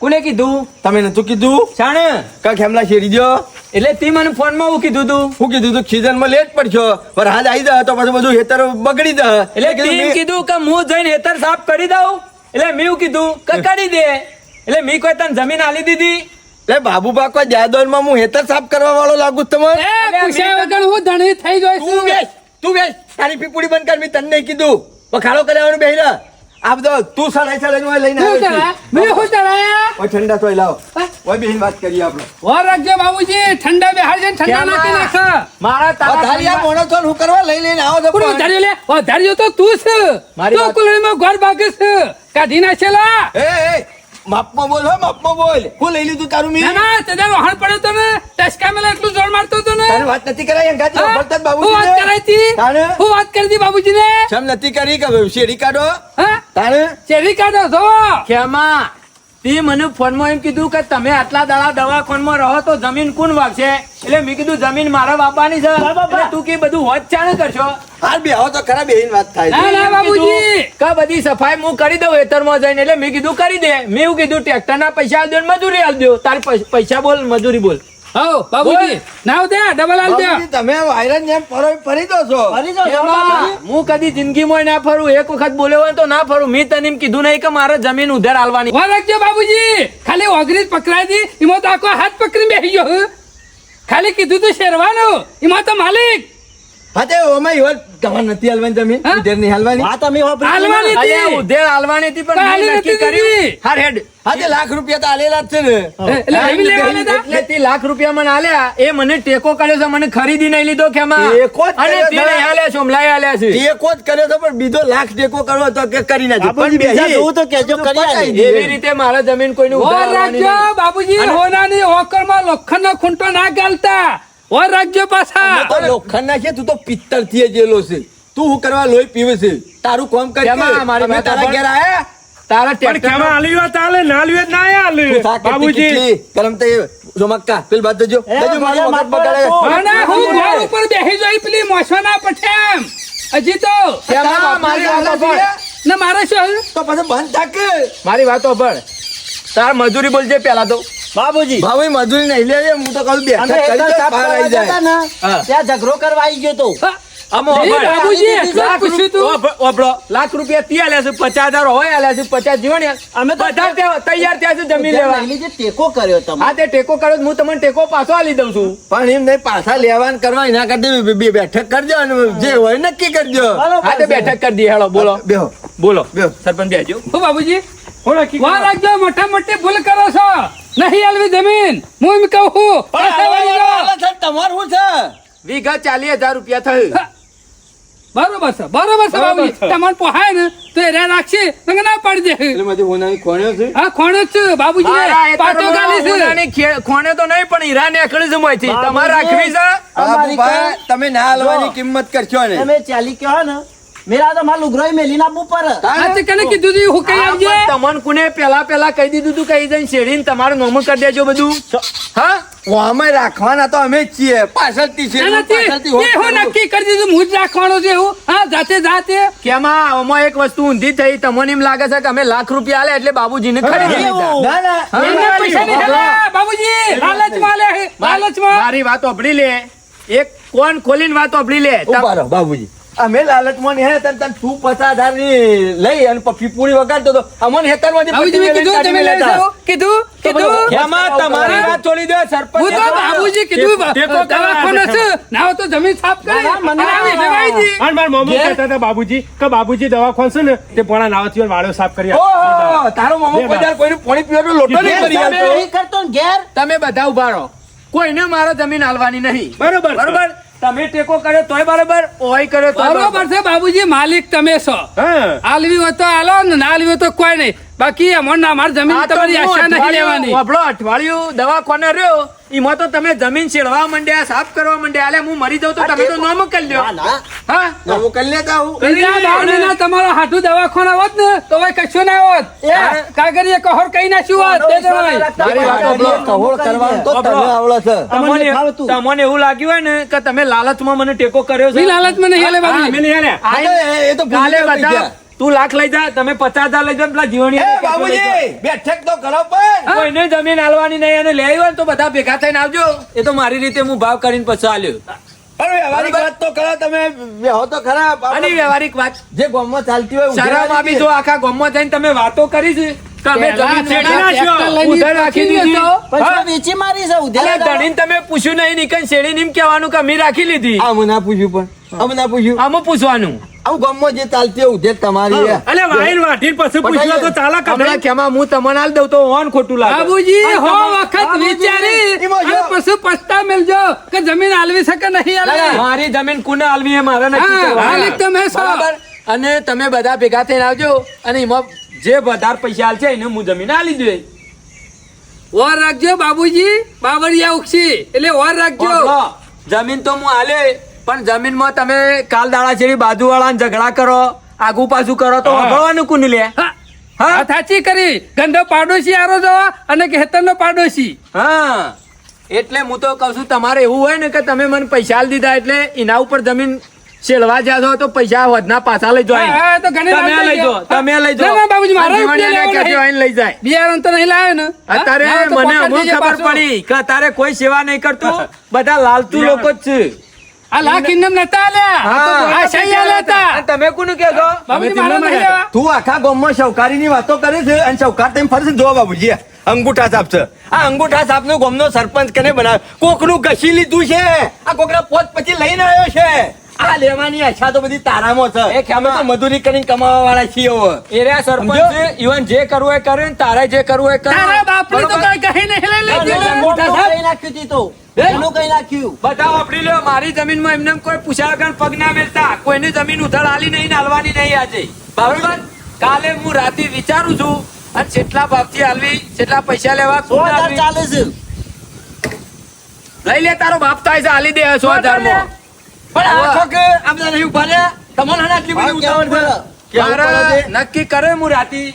Speaker 3: કોને કીધું?
Speaker 5: તમે નતું કીધું
Speaker 3: જાણે
Speaker 5: કા ખેમલા શેરી દો.
Speaker 3: એટલે તે મને ફોન માં હું કીધું તું.
Speaker 5: હું કીધું તું સીઝનમાં લેટ પડશો પર હાલ આવી જાય તો પછી બધું હેતર બગડી જાય
Speaker 3: એટલે તેમ કીધું કે હું જઈને હેતર સાફ કરી દઉં એટલે મેં એવું કીધું કે કરી દે. એટલે મેં કોઈ તને જમીન આલી દીધી?
Speaker 5: એટલે બાબુબા કોઈ જાદોરમાં હું હેતર સાફ કરવા વાળો લાગુ છું તમને
Speaker 1: એ પૂછ્યા વગર હું ધણી થઈ જોઈશ.
Speaker 5: તું બેસ તારી પીપુડી બંધ કર મેં તને નહીં કીધું બખાડો કર્યાવાનું બેહી રહ આ બધો તું સડાઈ લઈને
Speaker 1: હું
Speaker 5: આવ્યો છે.
Speaker 1: ચડાયા? મેં હું ચડાયા?
Speaker 5: ઓય ઠંડા તોય લાવો
Speaker 1: હા?
Speaker 5: ઓય બેહીને વાત કરીએ આપણે
Speaker 1: વાર રાખજો બાબુજી, ઠંડા બેહાડ છે, ઠંડા નાખી નાખ.
Speaker 3: મારા તારા
Speaker 5: વધારિયા મોણો છો ને હું કરવા લઈને આવો છો
Speaker 1: કોણ
Speaker 5: પણ?
Speaker 1: વધાર્યો લે? વધાર્યો તો તું છે.
Speaker 3: મારી
Speaker 1: તું
Speaker 3: વાત-
Speaker 1: કુલડીમાં ઘર ભાગે છે. કાઢી નાખેલા.
Speaker 5: એ માપમાં બોલ હો માપમાં બોલ હું લઈ લીધું તારું
Speaker 1: ના,
Speaker 5: મી
Speaker 1: ના, તે દાડો હાણ પડ્યો તો ને, ટસકા મેલા એટલું જોર મારતો હતો ને.
Speaker 5: તારી વાત નથી કરાઈ અંગાજી
Speaker 1: હા?
Speaker 5: વળતર
Speaker 1: હું વાત
Speaker 5: બાબુજીને.
Speaker 1: કરાઈ હતી?
Speaker 5: તાણે?
Speaker 1: હું વાત કરી હતી બાબુજીને?
Speaker 5: શેમ નથી કરી કે શેરી કાઢો
Speaker 1: હા?
Speaker 5: તાણે
Speaker 1: ચેરી કાઢો છો.
Speaker 3: ખેમા તે મને ફોનમાં એમ કીધું કે તમે આટલા દાડા દવાખાનામાં રહો તો જમીન કોણ વાગશે? એટલે મેં કીધું જમીન મારા બાપાની છે. એટલે તું કે બધું હોત ચાણ કરશો?
Speaker 5: હાલ બે આવો તો ખરા બેહીને વાત થાય
Speaker 1: ના, ના, બાબુજી.
Speaker 3: કે બધી સફાઈ હું કરી દઉં ખેતરમાં જઈને. એટલે મેં કીધું કરી દે. મેં એવું કીધું ટ્રેક્ટરના પૈસા આલ દો ને મજૂરી આલ દો. તારી પૈસા બોલ, મજૂરી બોલ.
Speaker 1: હઉ, બાબુજી, નાવ દે, ડબલ આલ દે.
Speaker 5: બાબુજી, તમે વાયરન જેમ ફરી દો છો
Speaker 4: ફરી જાઓ, જાઓ,
Speaker 3: ખેમા,
Speaker 4: બાબુજી.
Speaker 3: હું કદી જિંદગીમાં ના ફરું. એક વખત બોલ્યો હોય તો ના ફરું. મેં તને એમ કીધું નહીં કે મારે જમીન ઉધાર આલવાની.
Speaker 1: વાર રાખજો બાબુજી, ખાલી ઓગરી જ પકડાઈ દી, એમાં તો આખો હાથ પકડી બેસી ગયો. હું ખાલી કીધું તું શેરવાનું, એમાં તો માલિક.
Speaker 5: હા તે ઓમાં ઈવર તમારે નથી હાલવાની જમીન
Speaker 1: હા?
Speaker 5: ઉધેર નહીં હાલવાની
Speaker 4: વાત અમે વાપરી
Speaker 1: હાલવાની
Speaker 4: ના.
Speaker 1: હતી.
Speaker 3: અલ્યા, ઉધાર આલવાની હતી પણ
Speaker 1: હાલી
Speaker 3: મેં નક્કી
Speaker 1: નથી
Speaker 3: કર્યું.
Speaker 1: દીધી.
Speaker 3: હાર હેડ.
Speaker 5: હા તે લાખ રૂપિયા તો આલેલા જ છે ને
Speaker 1: એટલે એવી લેવાના હતા?
Speaker 3: એટલે તે લાખ રૂપિયા મને આલ્યા એ મને ટેકો કર્યો છે. મને ખરીદી નહીં લીધો ખેમા.
Speaker 5: ટેકો જ
Speaker 3: અને
Speaker 5: કર્યો
Speaker 3: તે
Speaker 5: છે.
Speaker 3: નહીં આલ્યા, સોમલાએ આલ્યા છે.
Speaker 5: ટેકો જ કર્યો તો પણ બીજો લાખ ટેકો કરવો તો કે કરી નાખજો
Speaker 4: બાબુજી, બીજા જોવું તો કહેજો, કરી આલીએ.
Speaker 3: એવી રીતે મારે જમીન કોઈને ઉધાર
Speaker 1: વાર
Speaker 3: આલવાની
Speaker 1: રાખજો
Speaker 3: નહીં.
Speaker 1: બાબુજી, હોનાની ઓકરમાં લોખંડનો ખૂંટો ના ગાલતા. વાર રાખજો પાછા.
Speaker 5: તો લોખંડ નાખે તું તો પિત્તળ થી જેલો છે તું હું કરવા લોહી પીવે છે તારું કામ કર
Speaker 3: કેમાં મારી
Speaker 5: અમે
Speaker 3: વાત
Speaker 5: તારા
Speaker 3: સાંભળ.
Speaker 5: ઘેર આયા
Speaker 3: તારા
Speaker 2: પણ
Speaker 3: ટ્રેક્ટર
Speaker 2: કેમાં આલી વાત આલે ના આલી વાત ના આલે
Speaker 5: તું શાક કેટલી
Speaker 2: બાબુજી
Speaker 5: કેટલી ગરમ થઈ જોમક્કા પેલ બાદ દેજો
Speaker 4: એ,
Speaker 5: દેજો મારી
Speaker 4: મને
Speaker 5: મગજ
Speaker 4: માફ
Speaker 5: બગાડે
Speaker 4: કરો.
Speaker 1: અને હું ઘર ઉપર બેસી જોઈ પેલી મોસવાના પઠેમ. હજી તો
Speaker 3: કેમાં મારી વાત સાંભળ.
Speaker 1: ને મારે શું?
Speaker 5: તો પછી બંધ થાક
Speaker 3: મારી વાત સાંભળ. તાર મજૂરી બોલજે પેલા તો.
Speaker 4: બાબુજી
Speaker 5: ભાઈ મજૂરી નહીં લે હું તો કહું
Speaker 4: અમે
Speaker 5: બેઠક કરી
Speaker 4: હેતર
Speaker 5: દે
Speaker 4: સાફ
Speaker 5: બહાર
Speaker 4: કરવા
Speaker 5: આવી
Speaker 4: જતા
Speaker 5: જાય
Speaker 4: ને,
Speaker 3: હા.
Speaker 4: ત્યાં ઝઘડો કરવા આવી ગયો તો
Speaker 1: હા,
Speaker 3: આમાં
Speaker 1: એ
Speaker 3: સાંભળ.
Speaker 1: બાબુજી એટલું જ
Speaker 3: લાખ
Speaker 1: પૂછ્યું તું.
Speaker 3: ઓપડો લાખ રૂપિયા તી આલ્યા છે, 50,000 હોય આલ્યા છે, 50 જીવન
Speaker 4: અમે તો
Speaker 3: બધા તૈયાર થયા છે જમીન લેવા.
Speaker 4: લઈને જે ટેકો કર્યો તમે
Speaker 3: હા તે ટેકો કર્યો તો હું તમને ટેકો પાછો આલી દઉં છું.
Speaker 5: પણ એમ નહીં પાછા લેવાનું કરવા એના કરતા બે બેઠક કરજો અને જે હોય નક્કી કરજો
Speaker 4: બરોબર
Speaker 3: હા તે
Speaker 4: છે.
Speaker 3: બેઠક કરી દી. હેલો બોલો
Speaker 5: બેહો
Speaker 3: બોલો
Speaker 5: બેહો
Speaker 3: સરપંચ બેજો.
Speaker 1: હું બાબુજી,
Speaker 2: હું નક્કી
Speaker 1: વાર રાખજો, મોટા મોટી ભૂલ કરો છો. નહીં આલવી જમીન. હું એમ કહું છું. પાછા વળી જાઓ.
Speaker 5: તમારું છે
Speaker 3: વીઘા 40,000 રૂપિયા થયું.
Speaker 1: હા. બરોબર છે, બરોબર છે બાબુજી. તમને પોહાય ને તો એ રહ્યા રાખશે, નકર ના પાડી દે.
Speaker 5: એટલે મારી હોનાની કોણ્યો છે
Speaker 1: હા, ખોણો જ છે બાબુજી.
Speaker 3: મારા
Speaker 1: પાટો ગાલી છે.
Speaker 3: ઉનાની ખોણે તો નહીં પણ હીરા નીકળી છે મોંથી. તમારે રાખવી છે.
Speaker 4: અમારી
Speaker 5: બાબુભાઈ, તમે ના હાલવાની
Speaker 4: જો.
Speaker 5: કિંમત કરશો ને
Speaker 4: તમે ચાલી કહો ને મેરા તો મારું લુગરોય મેલીને આપવું પડે
Speaker 1: હા, તે કને કીધું તું હું કઈ
Speaker 3: હા,
Speaker 1: આવજે.
Speaker 3: પણ તમને કોને પેલા કહી દીધું તું કઈ જઈને શેરીને તમારું નોમું કરી દેજો બધું. હા
Speaker 5: અમે રાખવાના તો અમે જ છીએ પાછળથી છે
Speaker 1: ના, નથી.
Speaker 5: પાછળથી
Speaker 1: એ હું નક્કી કરી દીધું, હું જ રાખવાનો છે એવું. હા, જાતે
Speaker 3: કેમાં આમાં એક વસ્તુ ઊંધી થઈ. તમને એમ લાગે છે કે અમે લાખ રૂપિયા આલે એટલે બાબુજીને ખરીદી લીધા.
Speaker 4: એવું.
Speaker 5: ના ના
Speaker 3: હા,
Speaker 1: એમને પૈસા નહીં આલ્યા, બાબુજી. લાલચમાં આલ્યા છે, લાલચમાં.
Speaker 3: મારી વાત ઓભળી લે. એક કોણ ખોલીને વાત ઓભળી લે.
Speaker 5: ઉભા રહો બાબુજી અમે લાલચમાં ને હે તન તું 50,000 ની લઈ અને પછી પૂરી વગાડતો તો અમને હેતરમાંથી
Speaker 1: બાબુજી મેં કીધું તમે લઈ જાઓ. કીધું
Speaker 3: કેમાં તમારી વાત છોડી દો સરપંચ.
Speaker 1: હું તો બાબુજી કીધું
Speaker 2: ટેકો કરવા
Speaker 1: દવાખાનો છે. ના હોય તો જમીન સાફ કરી
Speaker 4: ના, ના, મને
Speaker 1: અને આવી લેવાઈ જી.
Speaker 2: અને મારા મોમો
Speaker 1: ઘેર.
Speaker 2: કહેતા હતા બાબુજી કે બાબુજી દવાખાન છે ને તે પોણા નાવાથી વાળો સાફ કરી આપે.
Speaker 5: ઓહો તારો મામો કોઈ દાડો કોઈનું પાણી પીવાનો લોટો નહીં કરી
Speaker 4: તમે
Speaker 5: આલતો
Speaker 4: નહીં કરતો ને ઘેર
Speaker 3: તમે બધા ઉભા રહો. કોઈને મારો જમીન આલવાની નહીં.
Speaker 2: બરોબર છે.
Speaker 3: બરોબર તમે ટેકો કર્યો તોય બરોબર, ઓય કર્યો તોય
Speaker 1: બરોબર છે બાબુજી, માલિક તમે છો.
Speaker 2: હા
Speaker 1: આલવી હોય તો આલો ને ના આલવી હોય તો કોઈ નહીં. બાકી અમારે અમારી જમીન
Speaker 3: આ તો
Speaker 1: તમારી
Speaker 3: હું
Speaker 1: આશા નહીં
Speaker 3: અઠવાડિયું-
Speaker 1: લેવાની.
Speaker 3: વાપરો, અઠવાડિયું દવાખાને રહ્યો એમાં તો તમે જમીન છેડવા માંડ્યા, સાફ કરવા માંડ્યા. અલે હું મરી જાઉં તો તમે તો નોમ કરી લ્યો.
Speaker 4: ના ના
Speaker 3: હા
Speaker 5: નવું કરી લેતા હું
Speaker 1: બીજા બાવળીના તમારો હાથું દવાખાના હોત ને તો હવે કશું ના હોત. કાગળિયે કહોર કઈ નાખ્યું હોત તે જણાય.
Speaker 3: મારી વાત સાંભળો.
Speaker 5: કહોળ કરવાનું તો તને આવડે છે
Speaker 4: તમને ફાવતું.
Speaker 3: તમને એવું લાગ્યું હોય ને કે તમે લાલચમાં મને ટેકો કર્યો છે.
Speaker 1: બી લાલચમાં નહીં હાલે
Speaker 2: હા,
Speaker 1: બાબુજી.
Speaker 2: મેં નહીં હાલ્યા.
Speaker 5: હા, એ તો ભૂલી
Speaker 3: કાલે
Speaker 5: ગયો
Speaker 3: બધા
Speaker 5: બીજા.
Speaker 3: તું લાખ લઈ જા, તમે 50,000 લઈ જાઓ, પેલા જીવણી
Speaker 5: એ બાબુજી બેઠક તો કરો પણ
Speaker 3: કોઈને જમીન આલવાની નહીં અને લેવી હોય ને તો બધા ભેગા થઈને આવજો. એ તો મારી રીતે હું ભાવ કરીને પછી આલ્યો.
Speaker 5: પણ વ્યવહારિક વાત તો કરો તમે બેહો તો ખરા
Speaker 3: અને વ્યવહારિક વાત
Speaker 5: જે ગામમાં ચાલતી હોય
Speaker 3: શરમ આપી જો આખા ગામમાં જઈને તમે વાતો કરી છે તમે જમીન છેડી નાખ્યો, ઉધાર રાખી દીધી.
Speaker 4: પછી વેચી મારી છે
Speaker 3: અરે
Speaker 4: ઉધેડા
Speaker 3: ધણીને તમે પૂછ્યું નહીં નીકળ શેડી નીમ કહેવાનું કે અમે રાખી લીધી.
Speaker 5: આમ ના પૂછ્યું પણ આમ ના પૂછ્યું
Speaker 3: આમાં પૂછવાનું.
Speaker 5: આમ ગામમાં જે ચાલતી હોય ઉધેર તમારી છે.
Speaker 2: અલે વાઈન વાટીને પછી પૂછ્યું તો ચાલે કે
Speaker 3: હમણાં કેમાં હું તમને આલ દઉં તો ઓન ખોટું લાગે.
Speaker 1: બાબુજી હો વખત વિચારી
Speaker 5: એમાં જો.
Speaker 1: અને પછી પછતા મેલજો કે જમીન આલવી શકે નહીં આલવી.
Speaker 3: મારી જમીન કોને આલવી એ મારે નક્કી
Speaker 1: હા,
Speaker 3: કરવાનું.
Speaker 1: હાલ એકદમ એસો.
Speaker 3: બરાબર. અને તમે બધા ભેગા થઈને આવજો અને એમાં જે વધારે પૈસા આલશે એને હું જમીન આલી દઉં.
Speaker 1: વાર રાખજો બાબુજી, બાબરિયા ઉગશી એટલે વાર રાખજો.
Speaker 3: ઓહો, જમીન તો હું આલે પણ જમીનમાં તમે કાલ દાડા છેડી બાજુ વાળાને ઝઘડા કરો, આગુ પાછું કરો તો ભગવાનું કોને લે?
Speaker 1: હા,
Speaker 3: હા?
Speaker 1: વાત સાચી કરી. ગંધો પાડોશી આરો જવા અને ખેતરનો પાડોશી.
Speaker 3: હા, એટલે હું તો કઉ છું તમારે એવું હોય ને કે તમે મને પૈસા આલી દીધા એટલે એના ઉપર જમીન શેલવા જ્યાં છો તો પૈસા વધના પાછા લઈ
Speaker 1: હા,
Speaker 3: જાય.
Speaker 1: હા, તો ઘણી
Speaker 3: તમે
Speaker 1: વાત
Speaker 3: લઈ
Speaker 1: થઈ
Speaker 3: જાઓ,
Speaker 1: ગઈ.
Speaker 3: તમે લઈ જાઓ.
Speaker 1: ના, ના, બાબુજી, મારે
Speaker 3: અને
Speaker 1: રૂપિયા
Speaker 3: જીવણિયાને
Speaker 1: લેવા
Speaker 3: કહેજો,
Speaker 1: નહીં.
Speaker 3: આઈને લઈ જાય.
Speaker 1: બિયારણ તો નહીં લાવ્યો ને.
Speaker 3: અત્યારે
Speaker 1: હા, તો
Speaker 3: મને
Speaker 1: પકડ
Speaker 3: અમુક
Speaker 1: દેજે
Speaker 3: ખબર
Speaker 1: પાછું.
Speaker 3: પડી કે અત્યારે કોઈ સેવા નહીં કરતું, બધા લાલતુ લોકો જ છે.
Speaker 1: આ લાખ ઇનામ નતા આલ્યા. આ સહી આલ્યા હતા.
Speaker 3: અને તમે કોનું કહો છો?
Speaker 1: બાબુજી, મારે નહીં લેવા.
Speaker 5: તું આખા ગામમાં શૌકારીની વાતો કરે છે અને શૌકાર તેમ ફરશે જો બાબુજી અંગૂઠા સાપ છે. આ અંગૂઠા સાપનો ગામનો સરપંચ કને બનાવ્યો? કોકનું ઘસી લીધું છે. આ કોકના પોત પછી લઈને આવ્યો છે. આ લેવાની આશા તો બધી તારામાં છે.
Speaker 3: એ ખેમા.
Speaker 5: અમે તો મજૂરી કરીને કમાવા વાળા છીએ હવે.
Speaker 3: એરિયા સરપંચ છે, ઈવન જે કરવું એ કરે ને તારે જે કરવું એ કરે.
Speaker 1: તારા બાપની તો
Speaker 3: બરોબર?
Speaker 1: કઈ કહી નહીં લઈ લેજે.
Speaker 3: મોટા સાહેબ.
Speaker 4: કઈ નાખ્યું તી તો
Speaker 3: હે?
Speaker 4: એનું કઈ નાખ્યું
Speaker 3: બધા વાપરી લ્યો. મારી જમીનમાં એમને કોઈ પૂછ્યા વગર પગ ના મેલતા. કોઈની જમીન ઉથળ આલી નહીં ને હાલવાની નહીં આજે. બરોબર? કાલે હું રાતે વિચારું છું અને જેટલા ભાવથી હાલવી, જેટલા પૈસા લેવા, કોણ
Speaker 4: 100,000
Speaker 3: હાલવી?
Speaker 4: ચાલે છે
Speaker 3: લઈ લે, તારો બાપ થાય છે હાલી દે 100,000 માં.
Speaker 5: પણ આ છો કે આ બધા નહીં ઉભા રહ્યા? તમને હે ને આટલી બધી ઉતાવળ છે? કેવું પડે
Speaker 3: મારે
Speaker 5: છે?
Speaker 3: નક્કી કરે હું રાતી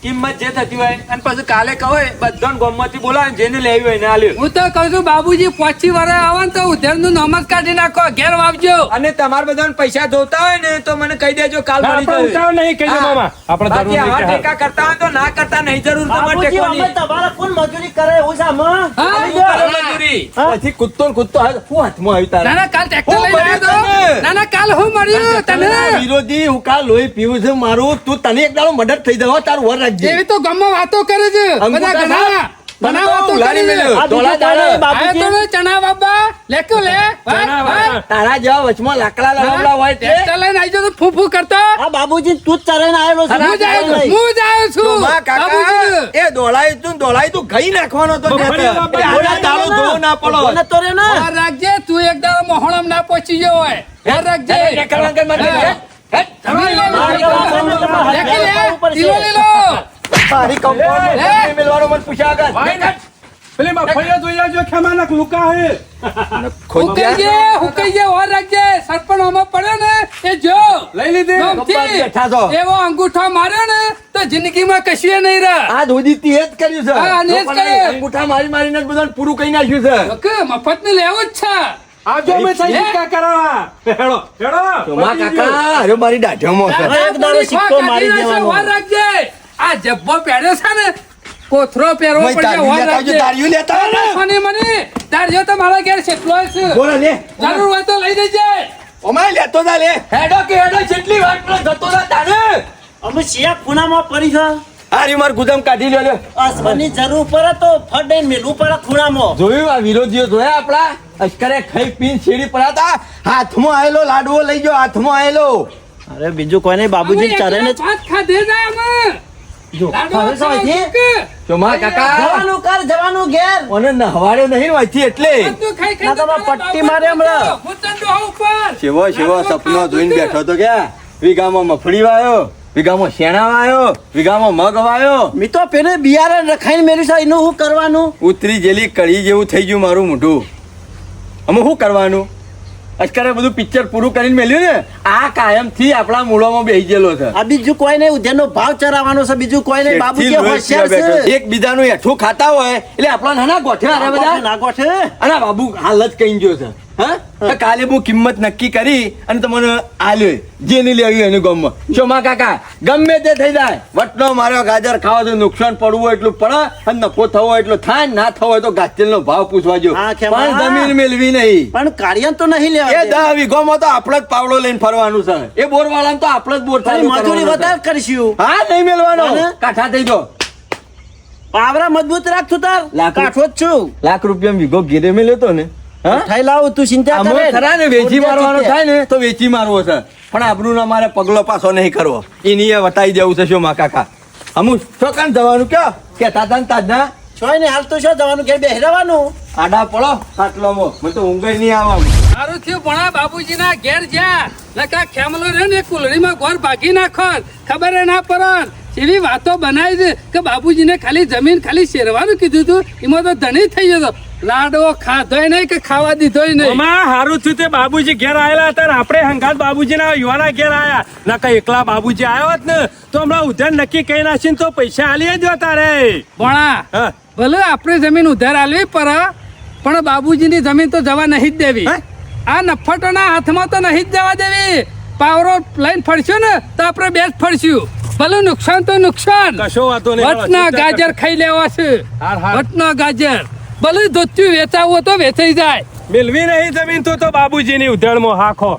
Speaker 3: કિંમત જે થતી હોય અને પછી કાલે કહે બધાને ગામમાંથી બોલાવે ને જેને લેવી હોય ને આલ્યો.
Speaker 1: હું તો કહું છું બાબુજી 25 વર્ષ આવે ને તો ઉધેરનું નામ જ કાઢી નાખો, ઘેર વાવજો.
Speaker 3: અને તમારે બધાને પૈસા જોતા હોય ને તો મને કહી દેજો, કાલ મળી
Speaker 2: આપણે
Speaker 3: જશે.
Speaker 2: ઉતાવળ નહીં કહેજો
Speaker 3: હા.
Speaker 2: મામા. આપણે
Speaker 3: બાકી
Speaker 2: જરૂર
Speaker 3: આવા
Speaker 2: નહીં
Speaker 3: ટેકા કરતા હોય તો ના કરતા નહીં, જરૂર તમારે
Speaker 4: બાબુજી અમે
Speaker 3: ટેકોની.
Speaker 4: તમારા કોણ મજૂરી કરે એવું છે આમાં?
Speaker 1: હા,
Speaker 3: હું કરું મજૂરી.
Speaker 5: પછી કૂદતો ને કૂદતો હાલ શું હાથમાં આવ્યું તારા?
Speaker 1: ના ના કાલ ટ્રેક્ટર
Speaker 5: હું
Speaker 1: લઈને આવ્યો
Speaker 5: મળ્યું
Speaker 1: તો.
Speaker 5: તને?
Speaker 1: ના ના કાલ હું મળ્યું તને.
Speaker 5: તારા વિરોધી હું કાલ લોહી પીવું છે મારું. તું તને એક દાડો મદદ થઈ જાવ તારું વર રાખજે.
Speaker 1: એવી તો ગામમાં વાતો કરે છે બધા
Speaker 5: અંગૂઠા
Speaker 1: ઘણા
Speaker 5: સાહેબ,
Speaker 1: ઘણા
Speaker 5: મને તો
Speaker 1: વાતો
Speaker 5: ઉલારી
Speaker 1: કરે છે.
Speaker 5: મેલ્યો.
Speaker 4: આ
Speaker 5: ધોળા
Speaker 4: બીજું
Speaker 5: દાડે.
Speaker 4: કાંઈ
Speaker 1: આયો તો
Speaker 4: બાબુજી
Speaker 1: ને ચણા બાબા લે કે લે
Speaker 2: ચણા બાબા.
Speaker 5: તારા જેવા વચમાં લાકડા લગાવડા હોય તે.
Speaker 1: ટ્રેક્ટર લઈને આવી જાઓ તો ફૂ ફૂ કરતો.
Speaker 4: આ બાબુજી તું જ ચરાઈને આવેલો છે
Speaker 1: હું જ આવ્યો છું, હું જ આવ્યો
Speaker 5: તો
Speaker 1: છું
Speaker 5: માં કાકા,
Speaker 1: બાબુજી.
Speaker 5: એ દોડાય તું ગઈ નાખવાનો તો
Speaker 2: બપોરે
Speaker 5: નેત.
Speaker 2: બાપા,
Speaker 5: એ ઘોડા તાળો ધોવો ના પડો.
Speaker 4: કોને તો રે ને
Speaker 1: વાર રાખજે તું એક દાડો મોહણમ ના પહોંચી ગયો હોય. વાર રાખજે.
Speaker 5: નેકળ વાંકળ માં
Speaker 1: હા.
Speaker 5: હેટ, હેટ.
Speaker 1: જમી લે,
Speaker 4: મારી વાત
Speaker 1: લે કે લે,
Speaker 4: ઉપર છે.
Speaker 1: તીલો લીલો.
Speaker 5: મારી compound માં જમીન મેલવાનો મને પૂછ્યા આગળ.
Speaker 2: વાઈન વાટ. પેલી મફળીઓ જોઈ આવજો, ખેમાના લુકા હે.
Speaker 1: હુકાઈ જે વાર રાખજે. સરપંચ આમાં પડ્યો ને એ જો
Speaker 2: લઈ લીધી.
Speaker 1: ગમથી.
Speaker 5: બેઠા છો.
Speaker 1: એવો અંગૂઠો માર્યો ને તો જિંદગીમાં કશું નહીં રહે.
Speaker 5: આ ધોધી તે જ કર્યું છે.
Speaker 1: હા, આને જ
Speaker 5: લોકોને
Speaker 1: કર્યું.
Speaker 5: અંગૂઠા મારી મારીને જ બધાને પૂરું કરી નાખ્યું છે.
Speaker 1: ઓકે, મફતનું લેવું જ છે.
Speaker 2: આવજો અમે થઈ સિક્કા કરાવવા. હેડો, હેડો.
Speaker 5: તો માં કાકા અરે મારી દાઢામાં છે.
Speaker 4: હવે એક દાડો સિક્કો મારી દેવાનો.
Speaker 1: વાર રાખજે. આ જબ્બો પહેર્યો છે ને કોથરો પહેરવો
Speaker 5: ભાઈ,
Speaker 1: પડશે.
Speaker 5: તારી
Speaker 1: વાર
Speaker 5: લેતા આવજો,
Speaker 1: રાખજે.
Speaker 5: તારીઓ લેતા આવો ને.
Speaker 1: મને તાર જો તો મારા ઘેર છેટલો છે.
Speaker 5: બોલો લે.
Speaker 1: જરૂર હોય તો લઈ જજે.
Speaker 5: ઓમાય લેતો જા લે.
Speaker 3: હેડો કે હેડો જેટલી વાત કરો જતો રહે તારે.
Speaker 4: અમે શિયા ખૂણામાં પડી છે
Speaker 5: હારી માર ગુદામ કાઢી લ્યો લે.
Speaker 4: આસમાનની જરૂર પડે તો ફટાઈને મેલવું પડે ખૂણામાં
Speaker 5: જોયું આ વિરોધીઓ જોયા આપડા અશ્કરે ખાઈ પીને છેડી પડાતા. હાથમાં આયેલો લાડવો લઈ ગયો, હાથમાં આયેલો.
Speaker 4: અરે બીજું કોઈ નહીં બાબુજી
Speaker 1: અમે
Speaker 4: ચરે ને
Speaker 1: એકલા ભાત ખાધે જાય અમે.
Speaker 5: જો,
Speaker 1: લાડવા
Speaker 4: હવે શું
Speaker 1: ખાવા
Speaker 4: છે?
Speaker 1: કે?
Speaker 5: જો માં કાકા
Speaker 4: જવાનું કર જવાનું ઘેર
Speaker 5: ઓને નહવાડ્યો નહીં વાંચી એટલે
Speaker 1: બધું ખાઈ ખાઈ
Speaker 4: ના તો
Speaker 1: તારા
Speaker 4: પટ્ટી
Speaker 1: બાપા
Speaker 4: મારે હમણાં.
Speaker 1: ભૂતંડો હો ઉપર.
Speaker 5: શેવો શેવો સપનો જોઈને બેઠો તો ક્યાં વીઘામાં મફળી વાયો, વીઘામાં શેણા વાયો, વીઘામાં મગ વાયો.
Speaker 4: મી તો પેલે બિયારણ રખાઈને મેલ્યું છે એનું શું કરવાનું
Speaker 5: ઉતરી જેલી કળી જેવું થઈ ગયું મારું મોઢું. અમે શું કરવાનું? અશ્કરે બધું પિક્ચર પૂરું કરીને મેલ્યું ને. આ કાયમ થી આપણા મૂળોમાં બેહી ગયેલો છે.
Speaker 4: આ બીજું કોઈ નહીં ઉધેરનો ભાવ ચરાવવાનો છે બીજું કોઈ નહીં બાબુજી હોશિયાર છે
Speaker 5: એક બીજાનું હેઠું ખાતા હોય એટલે આપણા નાના ગોઠે અરે બધા.
Speaker 4: ના ગોઠે
Speaker 5: અને બાબુ હાલ જ કઈ ગયો છે. હા તો કાલે હું કિંમત નક્કી કરી અને તમને આલ્યો જે નહીં લેવી એનું ગામમાં. શું માં કાકા ગમે તે થઈ જાય વટનો માર્યો ગાજર ખાવા તો નુકસાન પડવું હોય એટલું પડે અને નફો થવો હોય એટલો થાય, ના થવો હોય તો ગાજર નો ભાવ પૂછવા જો.
Speaker 4: હા, ખેમા.
Speaker 5: પણ જમીન મેળવી નહીં.
Speaker 4: પણ કાર્ય તો નહીં
Speaker 5: એ
Speaker 4: લેવા
Speaker 5: 10 વીઘોમાં તો આપણે જ પાવડો લઈને ફરવાનું છે. એ બોર વાળાને તો આપણે જ બોર
Speaker 4: ખાલી
Speaker 5: ચાલુ
Speaker 4: મજૂરી
Speaker 5: કરવાનો છે.
Speaker 4: વધારે કરશું
Speaker 5: હા નહીં મેળવાનો.
Speaker 4: અને?
Speaker 5: કાઠા થઈ જો
Speaker 4: પાવરા મજબૂત રાખ તું તાર
Speaker 5: લાખ
Speaker 4: કાઠો જ છું
Speaker 5: લાખ રૂપિયા વીઘો ઘેરે મેં લેતો ને હા
Speaker 4: થઈ લાવું તું ચિંતા
Speaker 5: આમાં
Speaker 4: કરે
Speaker 5: ખરા ને વેચી મારવાનો થાય ને તો વેચી મારવો છે પણ આબરૂના મારે પગલો પાછો નહીં કરવો એની એ વટાઈ દેવું છે શું મા કાકા અમુ ચોકાન જવાનું કયો કે તાતા ને તાજના
Speaker 4: છોય ને હાલ તો શું જવાનું ઘેર બેસી રહેવાનું
Speaker 5: આડા પડો ખાટલોમાં મને તો ઊંઘ નહીં આવે
Speaker 1: સારું થયું ભણા બાબુજીના ઘેર જ્યાં નકા ખેમલો રહ્યો ને કુલડીમાં ગોર ભાગી નાખો ખબર ના પડે એવી વાતો બનાવી છે કે બાબુજીને ખાલી જમીન ખાલી શેરવાનું કીધું હતું એમાં તો ધણી થઈ જતો લાડવો ખાધોય નહીં કે ખાવા દીધોય નહીં
Speaker 2: આમાં હારું થયું તે બાબુજી ઘેર આયેલા હતા ને આપણે હંગાત બાબુજીના યુવાના ઘેર આયા ના કઈ એકલા બાબુજી આવ્યો હોત ને તો હમણાં ઉધાર નક્કી કઈ નાખીને તો પૈસા આલી જ તારે
Speaker 1: ભણા
Speaker 2: હા.
Speaker 1: ભલે આપણે જમીન ઉધાર આલવી પર પણ બાબુજીની જમીન તો જવા નહીં જ દેવી આ નફટોના હાથમાં તો નહીં જ જવા દેવી પાવરો લઈને ફરશું ને તો આપણે બે જ ફરશું ભલે નુકસાન તો નુકસાન
Speaker 2: કશો વાતો નહીં
Speaker 1: વટના ગાજર ખાઈ લેવા છે
Speaker 2: હાર, હાર.
Speaker 1: વટના ગાજર ભલે ધોત્યું વેચાવું તો વેચાઈ જાય
Speaker 2: મિલવી નહીં જમીન તો બાબુજીની ઉધારમાં હાખો